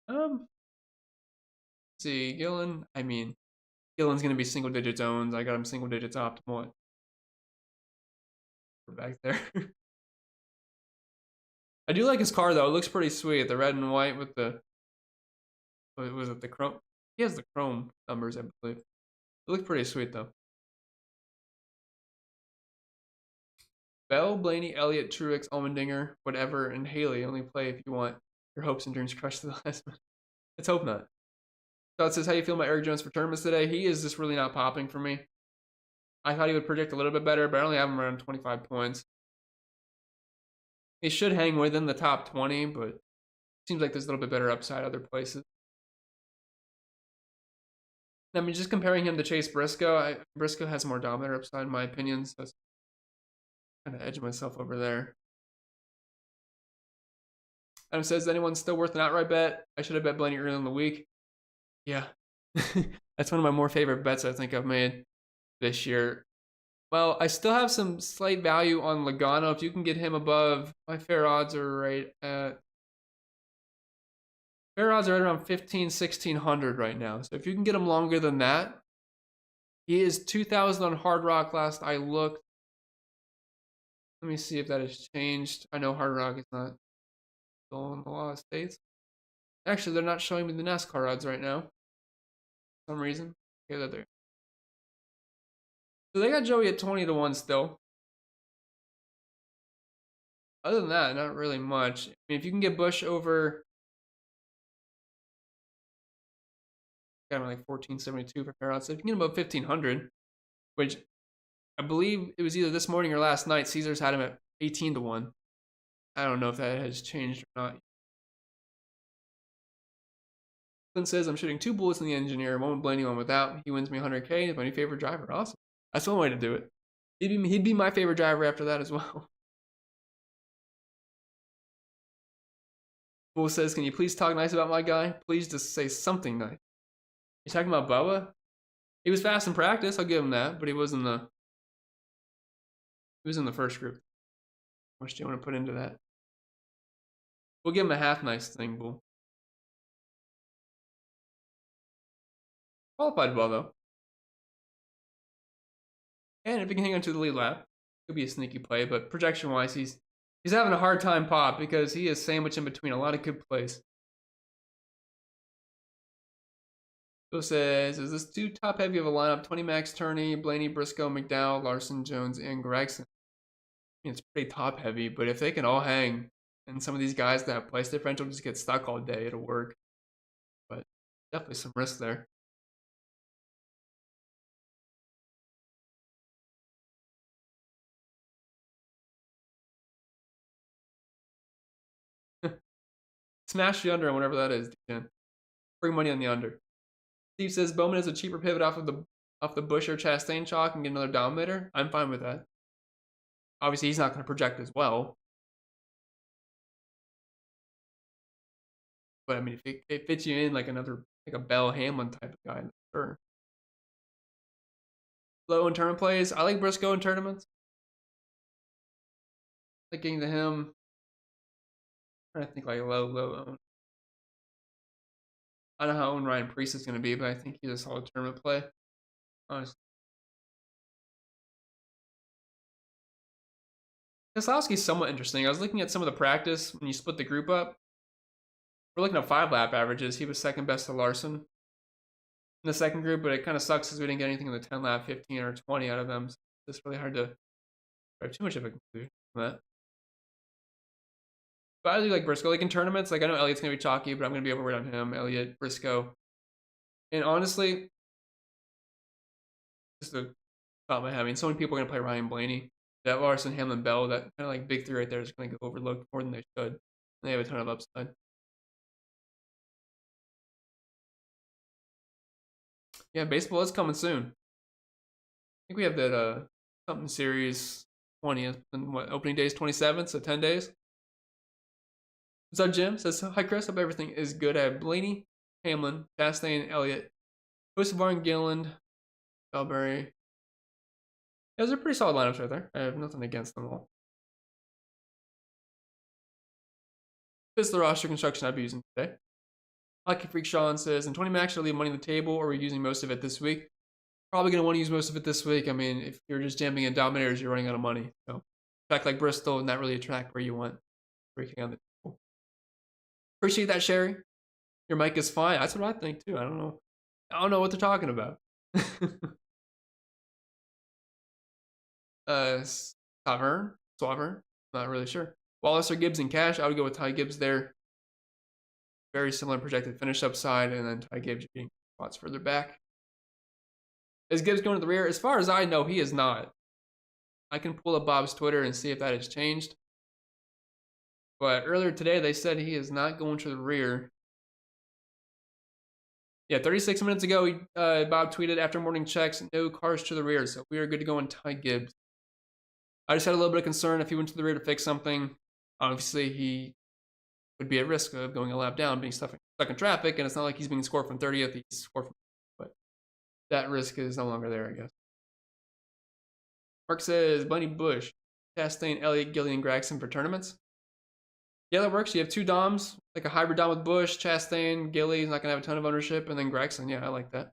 Let's see, Gillen. I mean, Gillen's gonna be single digits owns. I got him single digits optimal. We're back there. I do like his car though. It looks pretty sweet. The red and white with the, what was it, the chrome? He has the chrome numbers, I believe. It looks pretty sweet though. Bell, Blaney, Elliott, Truex, Allmendinger, whatever, and Haley. Only play if you want your hopes and dreams crushed to the last minute. Let's hope not. So it says, how you feel about Eric Jones for tournaments today? He is just really not popping for me. I thought he would predict a little bit better, but I only have him around 25 points. He should hang within the top 20, but it seems like there's a little bit better upside other places. I mean, just comparing him to Chase Briscoe, Briscoe has more Dominator upside in my opinion, so it's kind of edge myself over there. Adam says, anyone still worth an outright bet? I should have bet Blaney earlier in the week. Yeah. That's one of my more favorite bets I think I've made this year. Well, I still have some slight value on Logano. If you can get him above, my fair odds are right at, fair odds are right around 15, 1600 right now. So if you can get him longer than that, he is 2,000 on Hard Rock last I looked. Let me see if that has changed. I know Hard Rock is not still in a lot of states. Actually, they're not showing me the NASCAR odds right now. For some reason. Okay, they're there. So they got Joey at 20 to 1 still. Other than that, not really much. I mean, if you can get Busch over, got him like 1472 for fair odds. So if you can get him above 1500, which I believe it was either this morning or last night. Caesars had him at 18-1. I don't know if that has changed or not. Clint says, I'm shooting 2 bullets in the engineer, one with Blaney, one without. He wins me 100K. He's my new favorite driver. Awesome. That's one way to do it. He'd be my favorite driver after that as well. Bull says, can you please talk nice about my guy? Please just say something nice. You talking about Bubba? He was fast in practice, I'll give him that, but he was in the first group. How much do you want to put into that? We'll give him a half nice thing, Bull. Qualified well, though. And if he can hang on to the lead lap, it could be a sneaky play, but projection-wise, he's having a hard time pop because he is sandwiched in between a lot of good plays. Bill says, is this too top-heavy of a lineup? 20 Max, Turney, Blaney, Briscoe, McDowell, Larson, Jones, and Gregson. I mean, it's pretty top-heavy, but if they can all hang, and some of these guys that have place differential just get stuck all day, it'll work. But definitely some risk there. Smash the under on whatever that is, D10. Bring money on the under. Steve says Bowman has a cheaper pivot off the Bush or Chastain chalk and get another Dominator. I'm fine with that. Obviously, he's not going to project as well. But I mean, if it fits you in like a Bell Hamlin type of guy, sure. Low in tournament plays. I like Briscoe in tournaments. I like getting to him. I think like low own. I don't know how owned Ryan Preece is going to be, but I think he's a solid tournament play. Honestly. Keselowski's somewhat interesting. I was looking at some of the practice when you split the group up. We're looking at 5 lap averages. He was second best to Larson in the second group, but it kind of sucks because we didn't get anything in the 10 lap, 15 or 20 out of them. So it's really hard to drive too much of a conclusion from that. But I do like Briscoe. Like in tournaments, like I know Elliott's going to be chalky, but I'm going to be overweight on him. Elliott, Briscoe. And honestly, just a thought I mean, so many people are going to play Ryan Blaney. That Larson, Hamlin, Bell, that kind of like big three right there is going to get overlooked more than they should. And they have a ton of upside. Yeah, baseball is coming soon. I think we have that something series 20th and what opening day is 27th, so 10 days. What's up, Jim? Says, hi, Chris. Hope everything is good. I have Blaney, Hamlin, Chastain, Elliott, Hocevar, Gilliland, Bellberry. Yeah, those are pretty solid lineups right there. I have nothing against them all. This is the roster construction I'd be using today. Hockey Freak Sean says, in 20 max, should I leave money on the table or are we using most of it this week? Probably going to want to use most of it this week. I mean, if you're just jamming in Dominators, you're running out of money. So, track like Bristol, not really a track where you want breaking on the table. Appreciate that, Sherry. Your mic is fine. That's what I think, too. I don't know what they're talking about. Swavern, not really sure. Wallace or Gibbs and Cash, I would go with Ty Gibbs there. Very similar projected finish upside, and then Ty Gibbs being spots further back. Is Gibbs going to the rear? As far as I know, he is not. I can pull up Bob's Twitter and see if that has changed. But earlier today, they said he is not going to the rear. Yeah, 36 minutes ago, Bob tweeted, after morning checks, no cars to the rear, so we are good to go on Ty Gibbs. I just had a little bit of concern if he went to the rear to fix something. Obviously, he would be at risk of going a lap down, being stuck in traffic, and it's not like he's being scored from 30th, he's scored from, but that risk is no longer there, I guess. Mark says, Bunny Bush, Chastain, Elliott, Gillian, Gregson for tournaments. Yeah, that works. You have 2 Doms, like a hybrid Dom with Bush, Chastain, Gilly, he's not going to have a ton of ownership, and then Gregson. Yeah, I like that.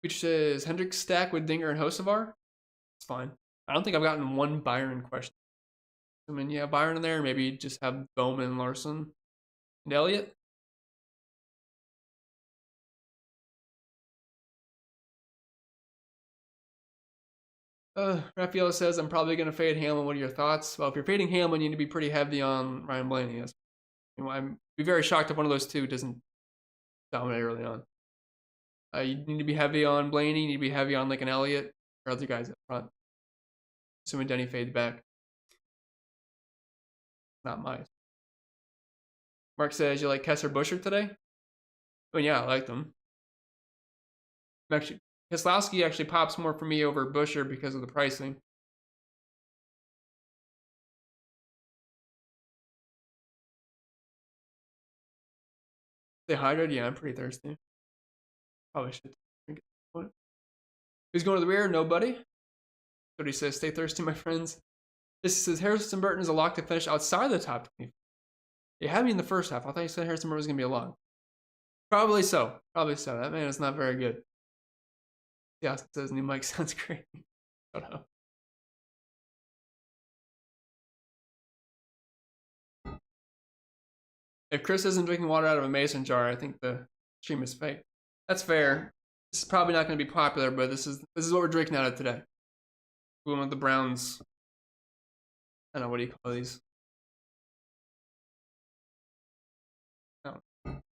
Which says, Hendrick stack with Dinger and Hocevar? It's fine. I don't think I've gotten one Byron question. I mean, yeah, Byron in there, maybe just have Bowman, Larson, and Elliott. Raphael says, I'm probably going to fade Hamlin. What are your thoughts? Well, if you're fading Hamlin, you need to be pretty heavy on Ryan Blaney. Yes. I'd be very shocked if one of those two doesn't dominate early on. You need to be heavy on Blaney. You need to be heavy on like an Elliott or other guys up front. Assuming Denny fades back. Not mine. Mark says, you like Kessler Busher today? Oh, yeah, I liked him. Actually, Keselowski actually pops more for me over Busher because of the pricing. Stay hydrated? Yeah, I'm pretty thirsty. Probably should drink it. Who's going to the rear? Nobody. That's what he says. Stay thirsty, my friends. This says Harrison Burton is a lock to finish outside the top 20. You had me in the first half. I thought you said Harrison Burton was going to be a lock. Probably so. Probably so. That man is not very good. Yeah, it says new mic sounds great. Shut up. If Chris isn't drinking water out of a mason jar, I think the stream is fake. That's fair. This is probably not going to be popular, but this is what we're drinking out of today. We went with the Browns. I don't know, what do you call these?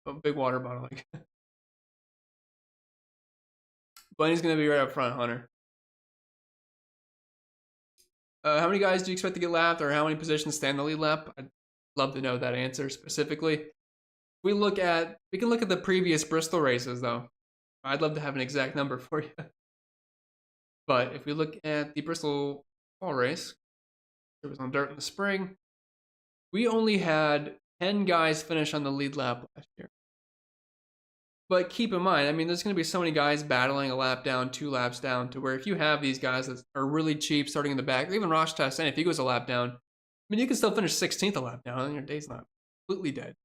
A big water bottle. Like. Blaney's going to be right up front, Hunter. How many guys do you expect to get lapped, or how many positions stand the lead lap? I'd love to know that answer specifically. We can look at the previous Bristol races, though. I'd love to have an exact number for you. But if we look at the Bristol fall race, there was on dirt in the spring. We only had 10 guys finish on the lead lap last year. But keep in mind, I mean, there's going to be so many guys battling a lap down, 2 laps down, to where if you have these guys that are really cheap starting in the back, or even Ross Chastain, if he goes a lap down, I mean, you can still finish 16th a lap down, and your day's not completely dead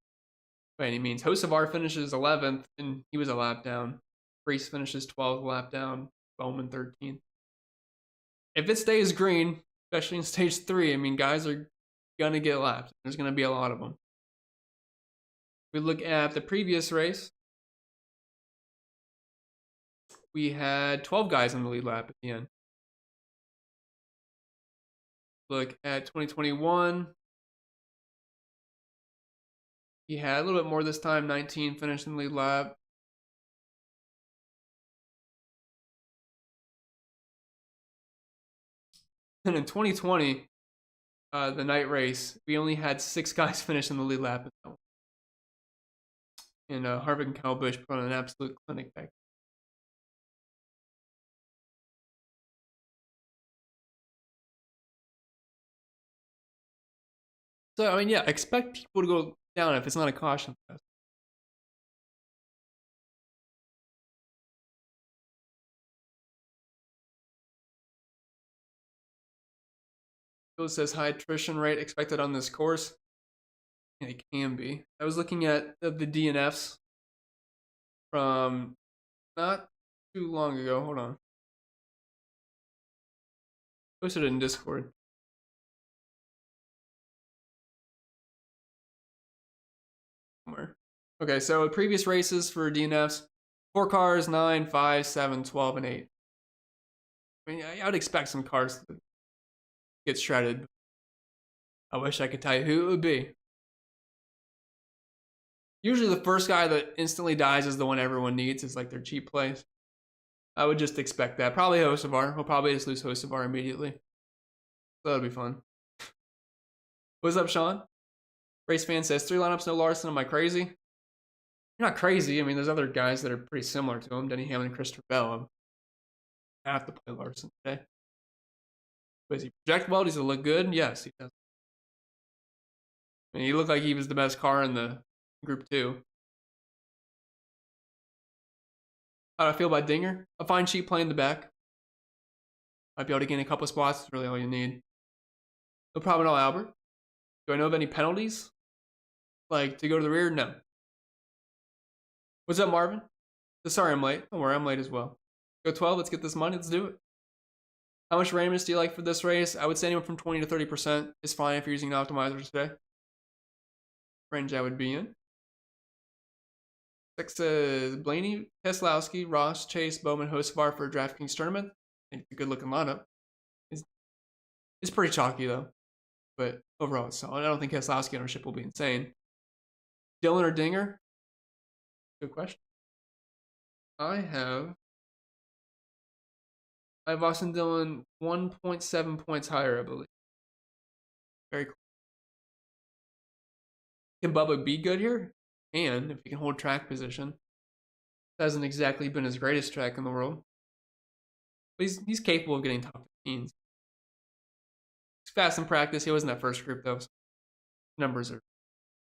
by any means. Hocevar finishes 11th, and he was a lap down. Reese finishes 12th lap down. Bowman 13th. If it stays green, especially in stage 3, I mean, guys are going to get lapped. There's going to be a lot of them. If we look at the previous race, we had 12 guys on the lead lap at the end. Look at 2021. He had a little bit more this time, 19 finished in the lead lap. And in 2020, the night race, we only had 6 guys finish in the lead lap. And Harvick and Kyle Busch put on an absolute clinic back. So, I mean, yeah, expect people to go down if it's not a caution test. It says high attrition rate expected on this course. And it can be. I was looking at the DNFs from not too long ago. Hold on. Posted it in Discord. Somewhere. Okay, so previous races for DNFs, 4 cars, 9, 5, 7, 12, and 8. I mean, I would expect some cars to get shredded. I wish I could tell you who it would be. Usually the first guy that instantly dies is the one everyone needs. It's like their cheap place. I would just expect that. Probably Hocevar. We'll probably just lose Hocevar immediately. So that'll be fun. What's up, Sean? Race fan says 3 lineups, no Larson. Am I crazy? You're not crazy. I mean, there's other guys that are pretty similar to him. Denny Hamlin and Christopher Bell. I have to play Larson today. But does he project well? Does he look good? Yes, he does. I mean, he looked like he was the best car in the Group 2. How do I feel about Dinger? A fine sheet play in the back. Might be able to gain a couple spots. That's really all you need. No problem at all, Albert. Do I know of any penalties? Like, to go to the rear? No. What's up, Marvin? Sorry I'm late. Don't worry, I'm late as well. Go 12, let's get this money. Let's do it. How much randomness do you like for this race? I would say anywhere from 20 to 30% is fine if you're using an optimizer today. Range I would be in. 6 says Blaney, Keselowski, Ross, Chase, Bowman, Hocevar for a DraftKings tournament. I think it's a good looking lineup. It's pretty chalky though, but overall it's solid. I don't think Keselowski ownership will be insane. Dillon or Dinger? Good question. I have Austin Dillon 1.7 points higher, I believe. Very cool. Can Bubba be good here? And if he can hold track position, hasn't exactly been his greatest track in the world. But he's capable of getting top 15s. He's fast in practice. He was in that first group though. So numbers are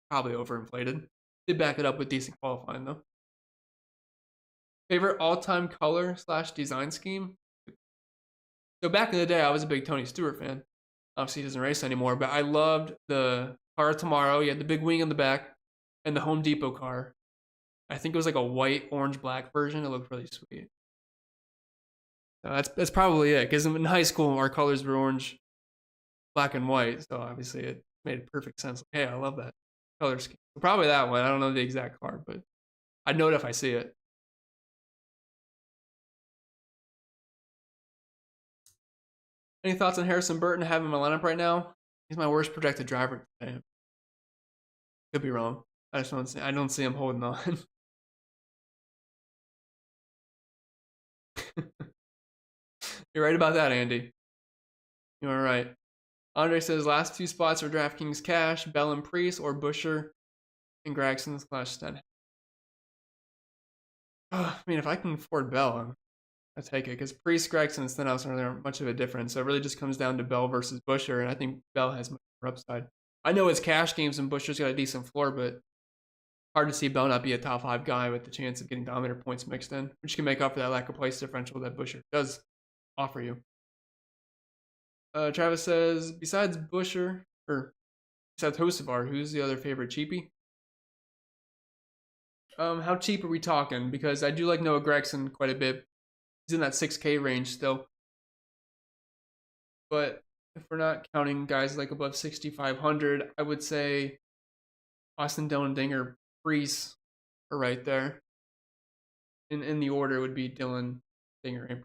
probably overinflated. Did back it up with decent qualifying though. Favorite all-time color / design scheme? So back in the day, I was a big Tony Stewart fan. Obviously, he doesn't race anymore, but I loved the car of tomorrow. He had the big wing in the back and the Home Depot car. I think it was like a white, orange, black version. It looked really sweet. So that's probably it. Because in high school, our colors were orange, black, and white. So obviously, it made perfect sense. Hey, I love that color scheme. So probably that one. I don't know the exact car, but I'd know it if I see it. Any thoughts on Harrison Burton? I have him in my lineup right now. He's my worst projected driver today. Could be wrong. I don't see him holding on. You're right about that, Andy. You are right. Andre says last 2 spots are DraftKings Cash, Bell and Priest, or Busher and Gregson / Stenhouse. I mean, if I can afford Bell, I take it because Priest, Gregson, and Stenhouse aren't there much of a difference. So it really just comes down to Bell versus Busher, and I think Bell has much more upside. I know it's cash games and Busher's got a decent floor, but hard to see Bell not be a top 5 guy with the chance of getting Dominator points mixed in, which can make up for that lack of place differential that Busher does offer you. Travis says, besides Busher, or besides Hocevar, who's the other favorite cheapie? How cheap are we talking? Because I do like Noah Gregson quite a bit. He's in that 6K range still. But if we're not counting guys like above 6,500, I would say Austin Dillon, Dinger, Priest are right there. In the order would be Dillon, Dinger, and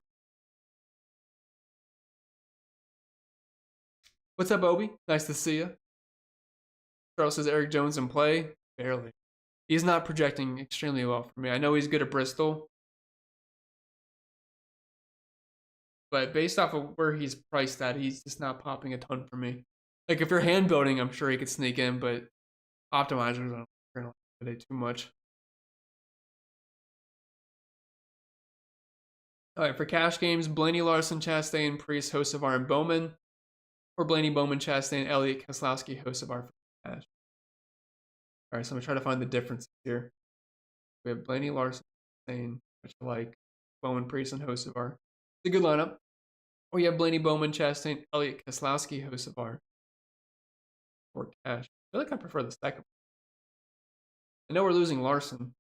What's up, Obi? Nice to see you. Charles says Eric Jones in play. Barely. He's not projecting extremely well for me. I know he's good at Bristol. But based off of where he's priced at, he's just not popping a ton for me. Like, if you're hand building, I'm sure he could sneak in, but optimizers don't really today too much. All right, for cash games, Blaney, Larson, Chastain, Priest, Hocevar, and Bowman. Or Blaney, Bowman, Chastain, Elliott, Keselowski, Hocevar for cash. All right, so I'm going to try to find the differences here. We have Blaney, Larson, Chastain, which I like. Bowman, Priest, and Hocevar. It's a good lineup. Or you have Blaney, Bowman, Chastain, Elliott, Keselowski, Hocevar. Or cash. I feel like I prefer the second. I know we're losing Larson.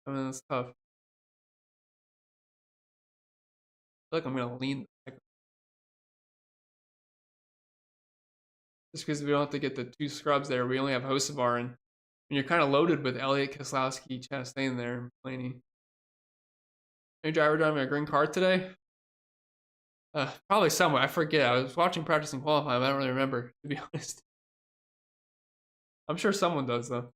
I mean, that's tough. I feel like I'm going to lean the second. Just because we don't have to get the 2 scrubs there. We only have Hocevar, and you're kind of loaded with Elliott, Keselowski, Chastain there, and Blaney. Any driver driving a green car today? Probably somewhere. I forget. I was watching practice and qualifying, but I don't really remember, to be honest. I'm sure someone does, though.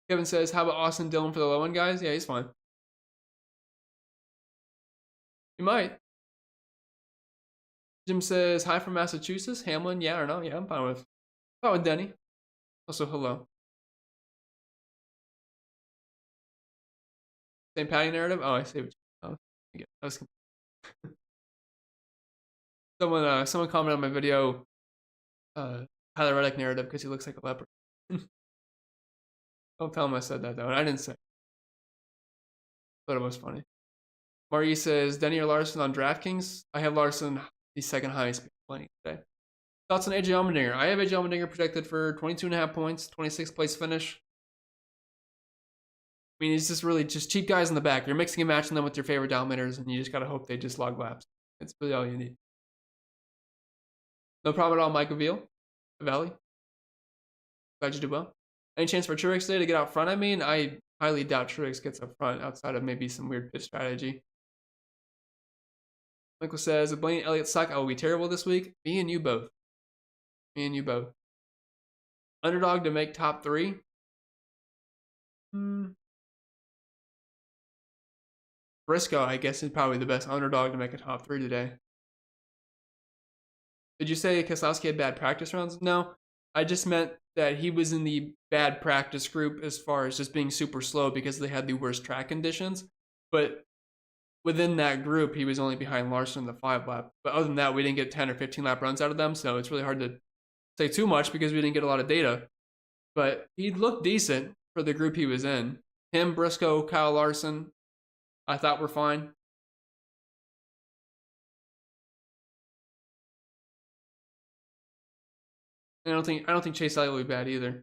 Kevin says, how about Austin Dillon for the low end guys? Yeah, he's fine. He might. Jim says, hi from Massachusetts. Hamlin, yeah or no? Yeah, I'm fine with Denny. Also, hello. St. Patty narrative? Oh, I see what you someone commented on my video, Tyler Reddick narrative because he looks like a leopard. Don't tell him I said that, though. And I didn't say it. But it was funny. Marie says, Denny or Larson on DraftKings? I have Larson the second highest playing today. Thoughts on AJ Allmendinger? I have AJ Allmendinger projected for 22.5 points, 26th place finish. I mean, he's just really just cheap guys in the back. You're mixing and matching them with your favorite Dominators, and you just got to hope they just log laps. That's really all you need. No problem at all, Mike Valley. Glad you did well. Any chance for Truex today to get out front? I mean, I highly doubt Truex gets up front outside of maybe some weird pitch strategy. Michael says, if Blaney and Elliott suck, I will be terrible this week. Me and you both. Me and you both. Underdog to make top 3. Briscoe, I guess, is probably the best underdog to make a top 3 today. Did you say Keselowski had bad practice rounds? No. I just meant that he was in the bad practice group as far as just being super slow because they had the worst track conditions. But within that group, he was only behind Larson in the 5 lap. But other than that, we didn't get 10 or 15 lap runs out of them. So it's really hard to say too much because we didn't get a lot of data. But he looked decent for the group he was in. Him, Briscoe, Kyle Larson, I thought were fine. I don't think Chase Elliott will be bad either.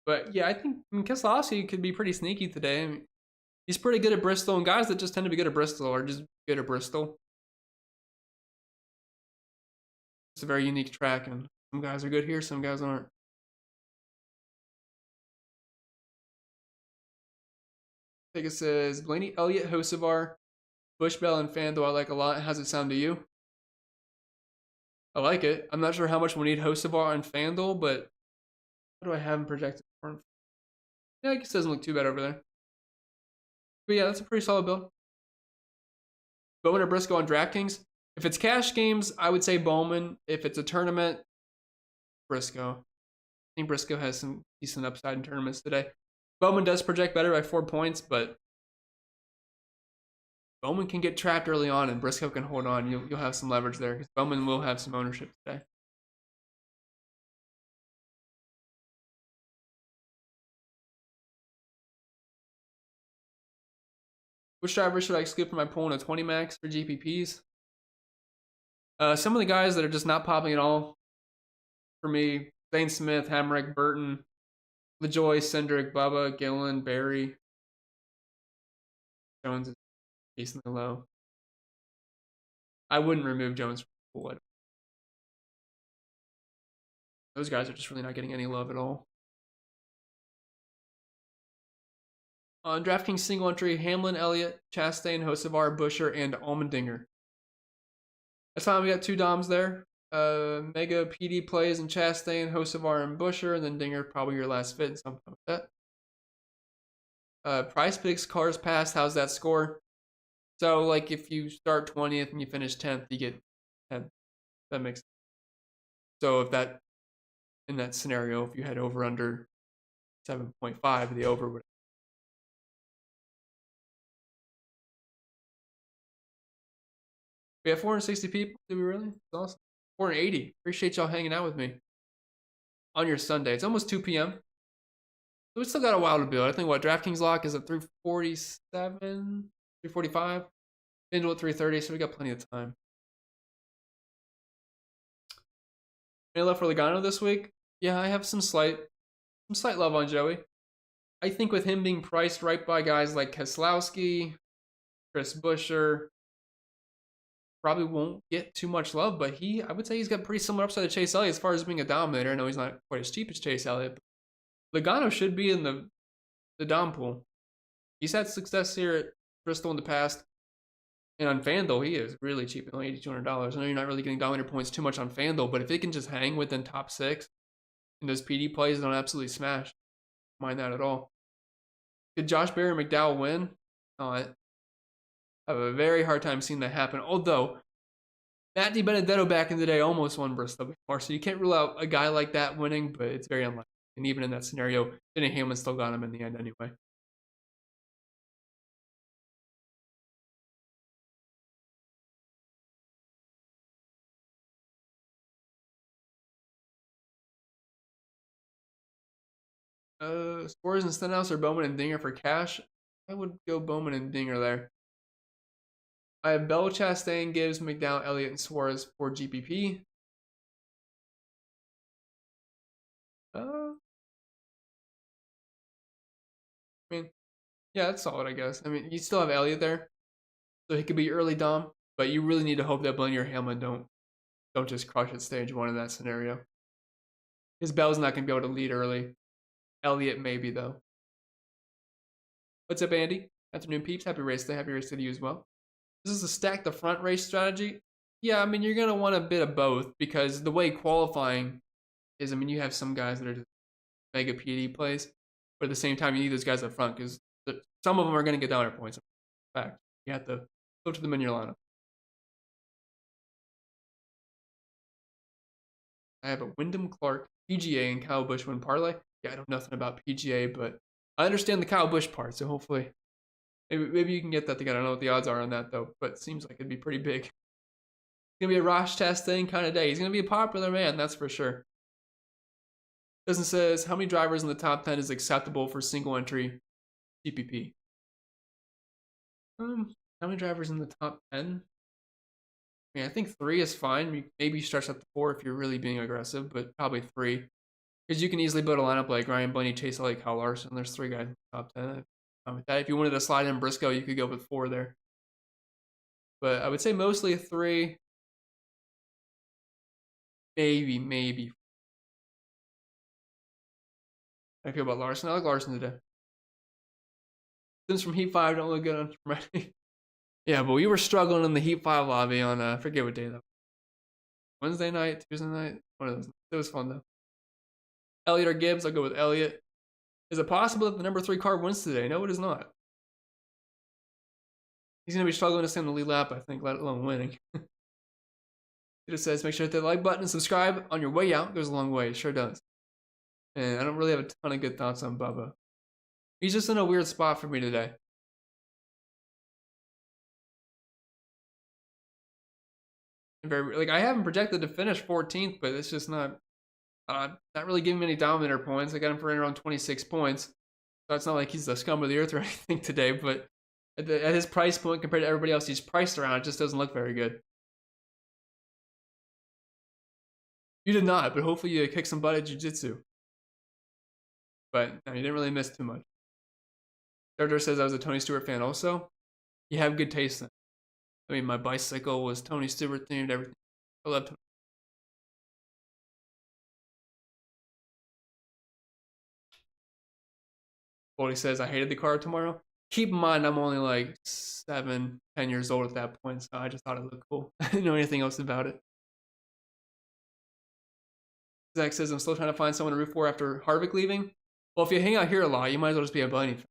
But yeah, I think Keselowski could be pretty sneaky today. I mean, he's pretty good at Bristol, and guys that just tend to be good at Bristol are just good at Bristol. It's a very unique track, and some guys are good here, some guys aren't. I think it says Blaney, Elliott, Hocevar, Bushbell, and FanDuel I like a lot. How's it sound to you? I like it. I'm not sure how much we'll need Hocevar and FanDuel, but what do I have him projected for? Yeah, I guess it doesn't look too bad over there. But yeah, that's a pretty solid build. Bowman or Briscoe on DraftKings? If it's cash games, I would say Bowman. If it's a tournament, Briscoe. I think Briscoe has some decent upside in tournaments today. Bowman does project better by 4 points, but Bowman can get trapped early on and Briscoe can hold on. You'll have some leverage there because Bowman will have some ownership today. Which driver should I exclude from my pool in a 20 max for GPPs? Some of the guys that are just not popping at all for me: Zane Smith, Hamrick, Burton, LaJoy, Cindric, Bubba, Gillen, Barry. Jones is decently low. I wouldn't remove Jones from the pool. Those guys are just really not getting any love at all. On DraftKings single entry, Hamlin, Elliott, Chastain, Hocevar, Busher, and Allmendinger. That's fine. We got 2 Doms there. Mega PD plays and Chastain, Hocevar, and Busher, and then Dinger probably your last fit, something like that. Price Picks, Cars Passed, how's that score? So, like, if you start 20th and you finish 10th, you get 10th. That makes sense. So, if that, in that scenario, if you had over under 7.5, the over would. We have 460 people. Did we really? That's awesome. 480. Appreciate y'all hanging out with me on your Sunday. It's almost 2 p.m. So we still got a while to build. I think what DraftKings lock is at 347, 345. FanDuel at 330, so we got plenty of time. Any left for Logano this week? Yeah, I have some slight love on Joey. I think with him being priced right by guys like Keselowski, Chris Buescher, probably won't get too much love, but I would say he's got pretty similar upside to Chase Elliott as far as being a Dominator. I know he's not quite as cheap as Chase Elliott, but Logano should be in the Dom pool. He's had success here at Bristol in the past, and on FanDuel, he is really cheap, only $8,200. I know you're not really getting Dominator points too much on FanDuel, but if he can just hang within top 6, and those PD plays don't absolutely smash, mind that at all. Did Josh Berry and McDowell win? I have a very hard time seeing that happen. Although, Matt DiBenedetto back in the day almost won Bristol before, so you can't rule out a guy like that winning, but it's very unlikely. And even in that scenario, Denny Hamlin still got him in the end anyway. Suarez and Stenhouse or Bowman and Dinger for cash? I would go Bowman and Dinger there. I have Bell, Chastain, Gibbs, McDowell, Elliott, and Suarez for GPP. I mean, yeah, that's solid, I guess. I mean, you still have Elliott there, so he could be early Dom, but you really need to hope that Blaney or Hamlin don't just crush at stage 1 in that scenario. Because Bell's not going to be able to lead early. Elliott maybe, though. What's up, Andy? Afternoon, peeps. Happy race day. Happy race day to you as well. This is a stack the front race strategy. Yeah, I mean, you're going to want a bit of both because the way qualifying is, I mean, you have some guys that are just mega PD plays, but at the same time, you need those guys up front because some of them are going to get downer points. In fact, you have to filter them in your lineup. I have a Wyndham Clark, PGA, and Kyle Busch win parlay. Yeah, I know nothing about PGA, but I understand the Kyle Busch part, so hopefully, maybe you can get that together. I don't know what the odds are on that, though, but it seems like it'd be pretty big. It's going to be a Ross Chastain kind of day. He's going to be a popular man, that's for sure. Business says, how many drivers in the top 10 is acceptable for single entry CPP? How many drivers in the top 10? I mean, I think 3 is fine. Maybe you stretch up to 4 if you're really being aggressive, but probably 3. Because you can easily build a lineup like Ryan Blaney, Chase Elliott, Kyle Larson. There's 3 guys in the top 10. With that, if you wanted to slide in Briscoe, you could go with 4 there. But I would say mostly 3. Maybe. How do you feel about Larson? I like Larson today. Since from Heat 5 don't look good on Friday. Yeah, but we were struggling in the Heat 5 lobby on, I forget what day that was. Wednesday night, Tuesday night, one of those. It was fun, though. Elliott or Gibbs? I'll go with Elliott. Is it possible that the number 3 car wins today? No, it is not. He's going to be struggling to stay on the lead lap, I think, let alone winning. It just says, make sure to hit the like button and subscribe on your way out. It goes a long way. It sure does. And I don't really have a ton of good thoughts on Bubba. He's just in a weird spot for me today. I haven't projected to finish 14th, but it's just not really giving me any Dominator points. I got him for around 26 points. So it's not like he's the scum of the earth or anything today, but at his price point compared to everybody else he's priced around, it just doesn't look very good. You did not, but hopefully you kicked some butt at jiu-jitsu. But no, you didn't really miss too much. Jar says I was a Tony Stewart fan also. You have good taste then. I mean, my bicycle was Tony Stewart themed, everything. I love Tony. Boldy says, I hated the car tomorrow. Keep in mind, I'm only like 7, 10 years old at that point, so I just thought it looked cool. I didn't know anything else about it. Zach says, I'm still trying to find someone to root for after Harvick leaving. Well, if you hang out here a lot, you might as well just be a Blaney fan.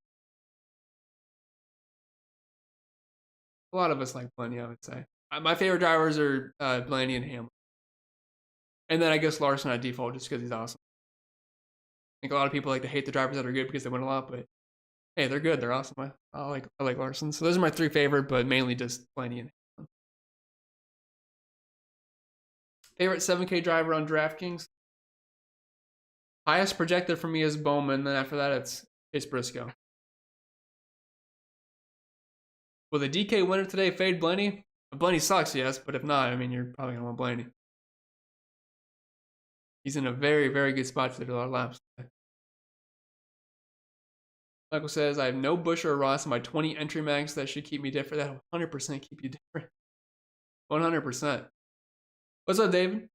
A lot of us like Blaney, I would say. My favorite drivers are Blaney and Hamlin. And then I guess Larson at default just because he's awesome. I think a lot of people like to hate the drivers that are good because they win a lot, but hey, they're good. They're awesome. I like Larson. So those are my 3 favorite, but mainly just Blaney and Hamlin. Favorite 7K driver on DraftKings? Highest projected for me is Bowman. Then after that, it's Briscoe. Will the DK winner today fade Blaney? Blaney sucks, yes, but if not, I mean, you're probably going to want Blaney. He's in a very, very good spot to do a lot of laps today. Michael says, I have no Busch or Ross in my 20 entry max. That should keep me different. That'll 100% keep you different. 100%. What's up, David?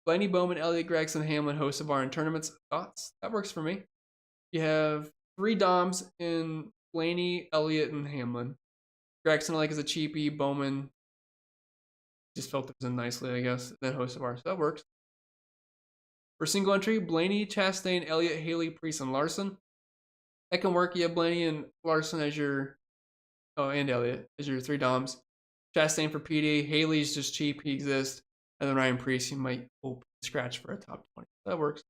Blaney, Bowman, Elliott, Gregson, Hamlin, host of our in tournaments. Thoughts? That works for me. You have 3 Doms in Blaney, Elliott, and Hamlin. Gregson I like as a cheapie. Bowman just filters in nicely, I guess. Then host of ours. So that works. For single entry, Blaney, Chastain, Elliott, Haley, Priest, and Larson. That can work. You have Blaney and Larson as your... Oh, and Elliott as your 3 Doms. Chastain for PD. Haley's just cheap. He exists. And then Ryan Priest, you might hope scratch for a top 20. That works.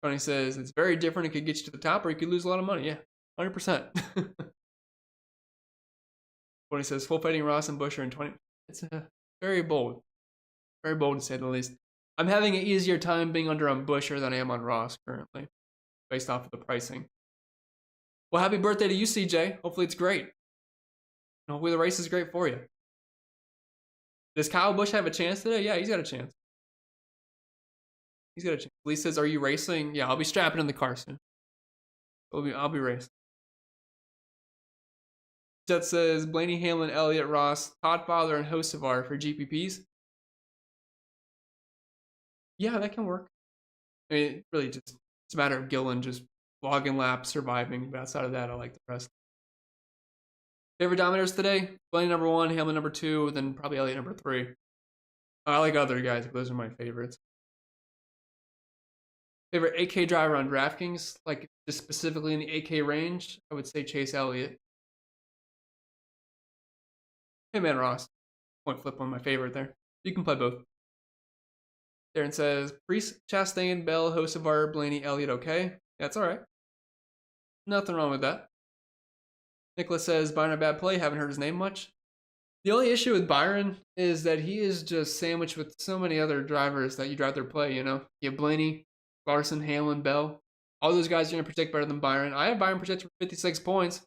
Tony says, it's very different. It could get you to the top or you could lose a lot of money. Yeah, 100%. Tony says, full fighting Ross and Busch are in 20. It's very bold. Very bold to say the least. I'm having an easier time being under on Buescher than I am on Ross currently, based off of the pricing. Well, happy birthday to you, CJ. Hopefully it's great. And hopefully the race is great for you. Does Kyle Busch have a chance today? Yeah, he's got a chance. He's got a chance. Lee says, are you racing? Yeah, I'll be strapping in the car soon. I'll be racing. Jet says, Blaney, Hamlin, Elliott, Ross, Todd Father, and Hocevar for GPPs. Yeah, that can work. I mean, it really just it's a matter of Gillen just logging laps, surviving. But outside of that, I like the rest. Favorite Dominators today? Blaney number 1, Hamlin number 2, then probably Elliott number 3. I like other guys, but those are my favorites. Favorite 8K driver on DraftKings, like just specifically in the 8K range, I would say Chase Elliott. Hey man, Ross. Point flip on my favorite there. You can play both. Darren says, Priest, Chastain, Bell, Hocevar, Blaney, Elliott, okay. That's alright. Nothing wrong with that. Nicholas says, Byron a bad play, haven't heard his name much. The only issue with Byron is that he is just sandwiched with so many other drivers that you'd rather play, you know? You have Blaney, Larson, Hamlin, Bell. All those guys are going to predict better than Byron. I have Byron projected for 56 points,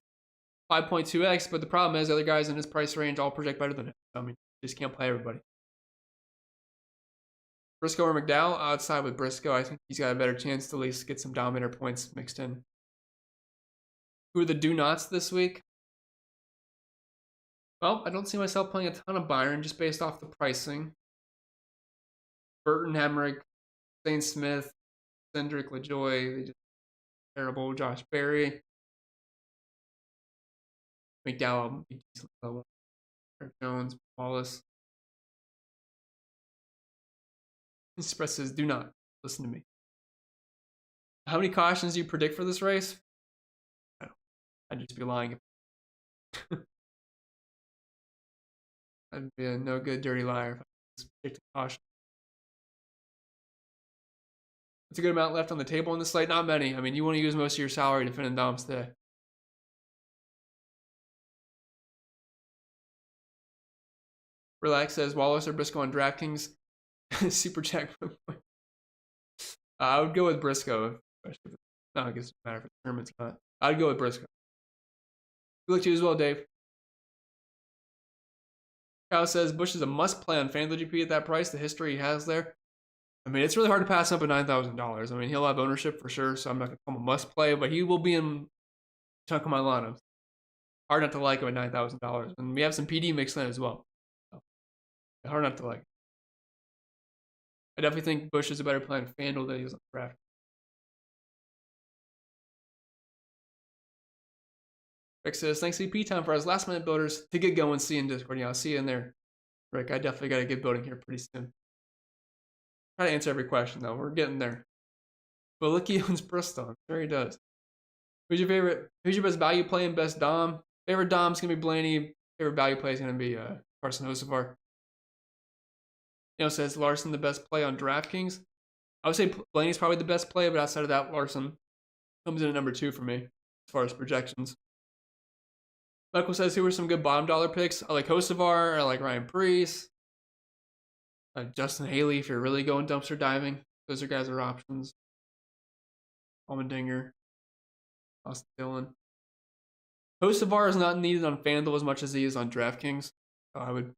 5.2x, but the problem is other guys in his price range all project better than him. I mean, you just can't play everybody. Briscoe or McDowell? Outside with Briscoe. I think he's got a better chance to at least get some Dominator points mixed in. Who are the do-nots this week? Well, I don't see myself playing a ton of Byron just based off the pricing. Burton, Hemrick, Zane Smith, Cindric, LaJoy, they just terrible. Josh Berry. McDowell, decent level. Eric Jones, Wallace. Express says, do not listen to me. How many cautions do you predict for this race? I'd just be lying. I'd be a no good dirty liar if I was predicting caution. It's a good amount left on the table on this slate. Not many. I mean, you want to use most of your salary to finish Doms today. Relax says Wallace or Briscoe on DraftKings. Super check. I would go with Briscoe. No, I guess it doesn't matter if it's tournament's not. I'd go with Briscoe. Good luck to you as well, Dave. Kyle says Bush is a must play on FanDuel GP at that price. The history he has there. I mean, it's really hard to pass up at $9,000. I mean, he'll have ownership for sure, so I'm not going to call him a must play, but he will be in a chunk of my lineups. Hard not to like him at $9,000. And we have some PD mixed in as well. So, hard not to like. I definitely think Bush is a better play on FanDuel than he is on Draft. Rick says, thanks CP time for us last minute builders to get going. See you in Discord. Yeah, I'll see you in there. Rick, I definitely got to get building here pretty soon. Try to answer every question though. We're getting there. But look, he owns Bristol. I'm sure he does. Who's your favorite? Who's your best value play and best Dom? Favorite Dom's gonna be Blaney. Favorite value play is gonna be Carson Hocevar. You know, says Larson the best play on DraftKings. I would say Blaney's probably the best play, but outside of that, Larson comes in at number 2 for me as far as projections. Michael says, who are some good bottom dollar picks? I like Hocevar. I like Ryan Preece. Justin Haley, if you're really going dumpster diving. Those are guys are options. Allmendinger. Austin Dillon. Hocevar is not needed on FanDuel as much as he is on DraftKings. I would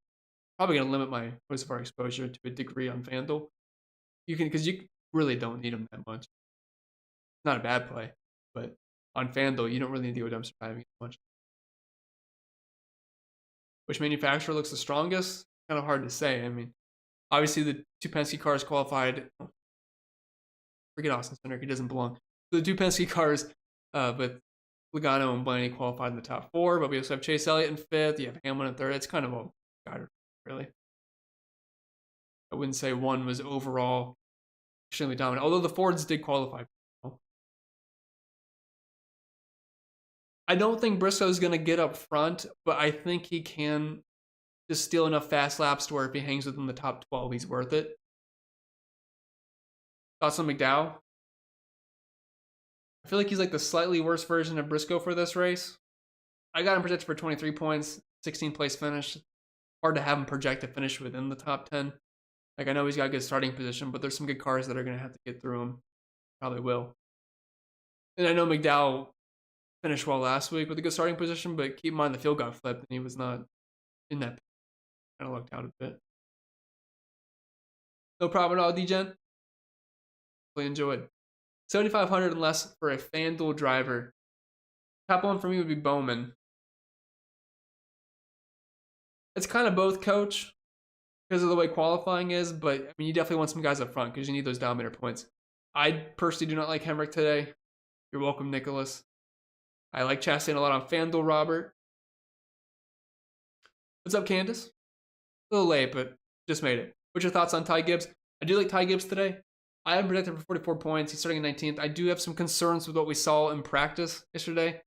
probably going to limit my Hocevar exposure to a degree on FanDuel. You can, because you really don't need him that much. Not a bad play, but on FanDuel, you don't really need to go dumpster diving as much. Which manufacturer looks the strongest? Kind of hard to say. I mean, obviously the two Penske cars qualified. Forget Austin Cindric, he doesn't belong. So the two Penske cars, but Logano and Blaney qualified in the top 4. But we also have Chase Elliott in 5th. You have Hamlin in 3rd. It's kind of a guide, really. I wouldn't say one was overall extremely dominant. Although the Fords did qualify. I don't think Briscoe is going to get up front, but I think he can just steal enough fast laps to where if he hangs within the top 12, he's worth it. Thoughts on McDowell? I feel like he's like the slightly worse version of Briscoe for this race. I got him projected for 23 points, 16th place finish. Hard to have him project to finish within the top 10. Like, I know he's got a good starting position, but there's some good cars that are going to have to get through him. Probably will. And I know McDowell finished well last week with a good starting position, but keep in mind the field got flipped and he was not in that. Kind of lucked out a bit. No problem at all, D-Gen. Really enjoyed. 7,500 and less for a FanDuel driver. Top one for me would be Bowman. It's kind of both, coach, because of the way qualifying is, but I mean, you definitely want some guys up front because you need those Dominator points. I personally do not like Hemrick today. You're welcome, Nicholas. I like Chastain a lot on FanDuel, Robert. What's up, Candace? A little late, but just made it. What's your thoughts on Ty Gibbs? I do like Ty Gibbs today. I have predicted for 44 points. He's starting in 19th. I do have some concerns with what we saw in practice yesterday.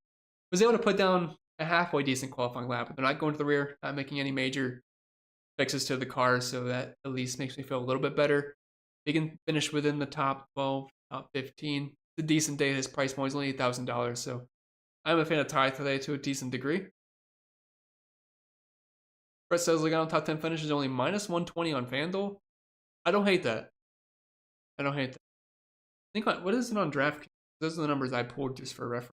Was able to put down a halfway decent qualifying lap, but they're not going to the rear, not making any major fixes to the car, so that at least makes me feel a little bit better. He can finish within the top 12, top 15. It's a decent day. His price point is only $8,000, so I'm a fan of Ty today to a decent degree. Brett says Logano top 10 finish is only minus 120 on FanDuel. I don't hate that. I don't hate that. I think what is it on DraftKings? Those are the numbers I pulled just for reference.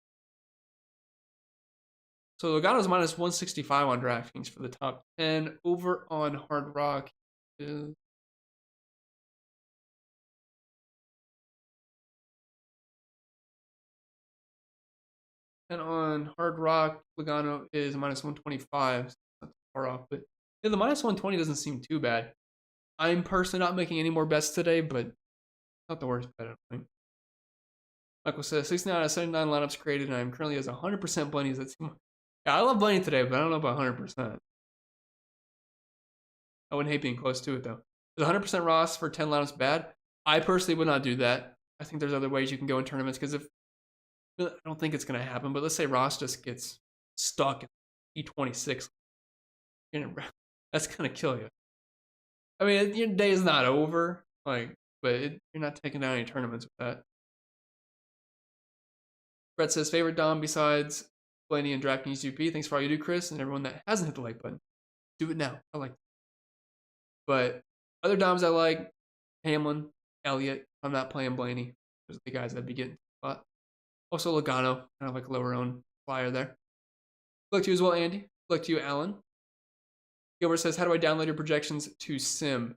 So Logano's minus 165 on DraftKings for the top 10. Over on Hard Rock is... And on Hard Rock, Logano is minus 125. So not too far off, but yeah, the minus 120 doesn't seem too bad. I'm personally not making any more bets today, but not the worst bet, I don't think. Michael says 69 out of 79 lineups created, and I'm currently as 100% Blaney. Yeah, I love Blaney today, but I don't know about 100%. I wouldn't hate being close to it, though. Is 100% Ross for 10 lineups bad? I personally would not do that. I think there's other ways you can go in tournaments, because if I don't think it's going to happen, but let's say Ross just gets stuck in E26. That's going to kill you. I mean, your day is not over, but you're not taking down any tournaments with that. Brett says, favorite Dom besides Blaney and DraftKings UP. Thanks for all you do, Chris, and everyone that hasn't hit the like button. Do it now. I like it. But other Doms I like, Hamlin, Elliott. I'm not playing Blaney. Those are the guys I'd be getting. But also Logano, kind of like a lower owned flyer there. Good luck to you as well, Andy. Good luck to you, Alan. Gilbert says, how do I download your projections to Sim?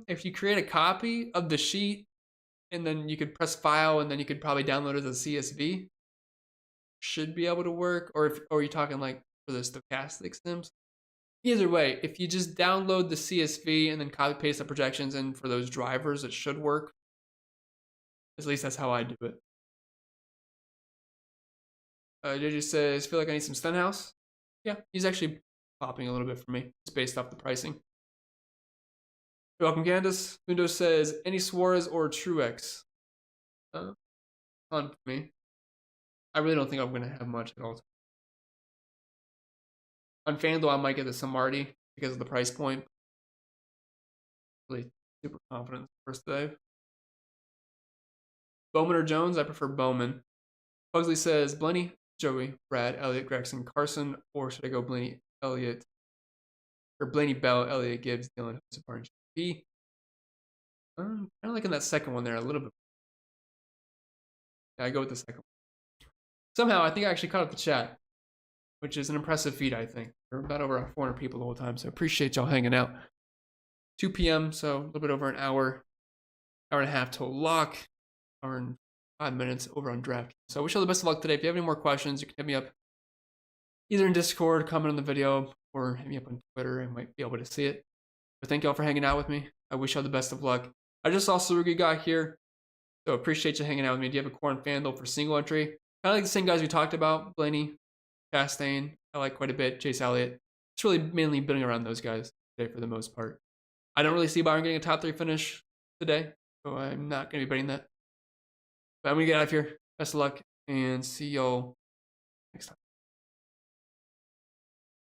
If you create a copy of the sheet, and then you could press file, and then you could probably download it as a CSV, should be able to work. Or you're talking like for the stochastic sims. Either way, if you just download the CSV and then copy paste the projections in for those drivers, it should work. At least that's how I do it. JJ says, feel like I need some Stenhouse. Yeah, he's actually popping a little bit for me. It's based off the pricing. You're welcome, Candace. Mundo says, any Suarez or Truex? Fun for me. I really don't think I'm going to have much at all. On FanDuel, I might get the Samardi because of the price point. Really super confident first day. Bowman or Jones? I prefer Bowman. Pugsley says, Blaney, Joey, Brad, Elliott, Gregson, Carson, or should I go Blaney, Elliott, or Blaney, Bell, Elliott, Gibbs, Dillon, Hosapar, and GP? I'm kind of liking that second one there a little bit. Yeah, I go with the second one. Somehow, I think I actually caught up the chat, which is an impressive feat, I think. There were about over 400 people the whole time, so appreciate y'all hanging out. 2 p.m., so a little bit over an hour and a half till lock, hour and 5 minutes over on DraftKings. So I wish you all the best of luck today. If you have any more questions, you can hit me up either in Discord, comment on the video, or hit me up on Twitter. I might be able to see it. But thank y'all for hanging out with me. I wish y'all the best of luck. I just saw Sarugi got here, so appreciate you hanging out with me. Do you have a core on FanDuel for single entry? Kind of like the same guys we talked about, Blaney, Chastain, I like quite a bit, Chase Elliott. It's really mainly building around those guys today for the most part. I don't really see Byron getting a top 3 finish today, so I'm not going to be betting that. But I'm going to get out of here. Best of luck, and see y'all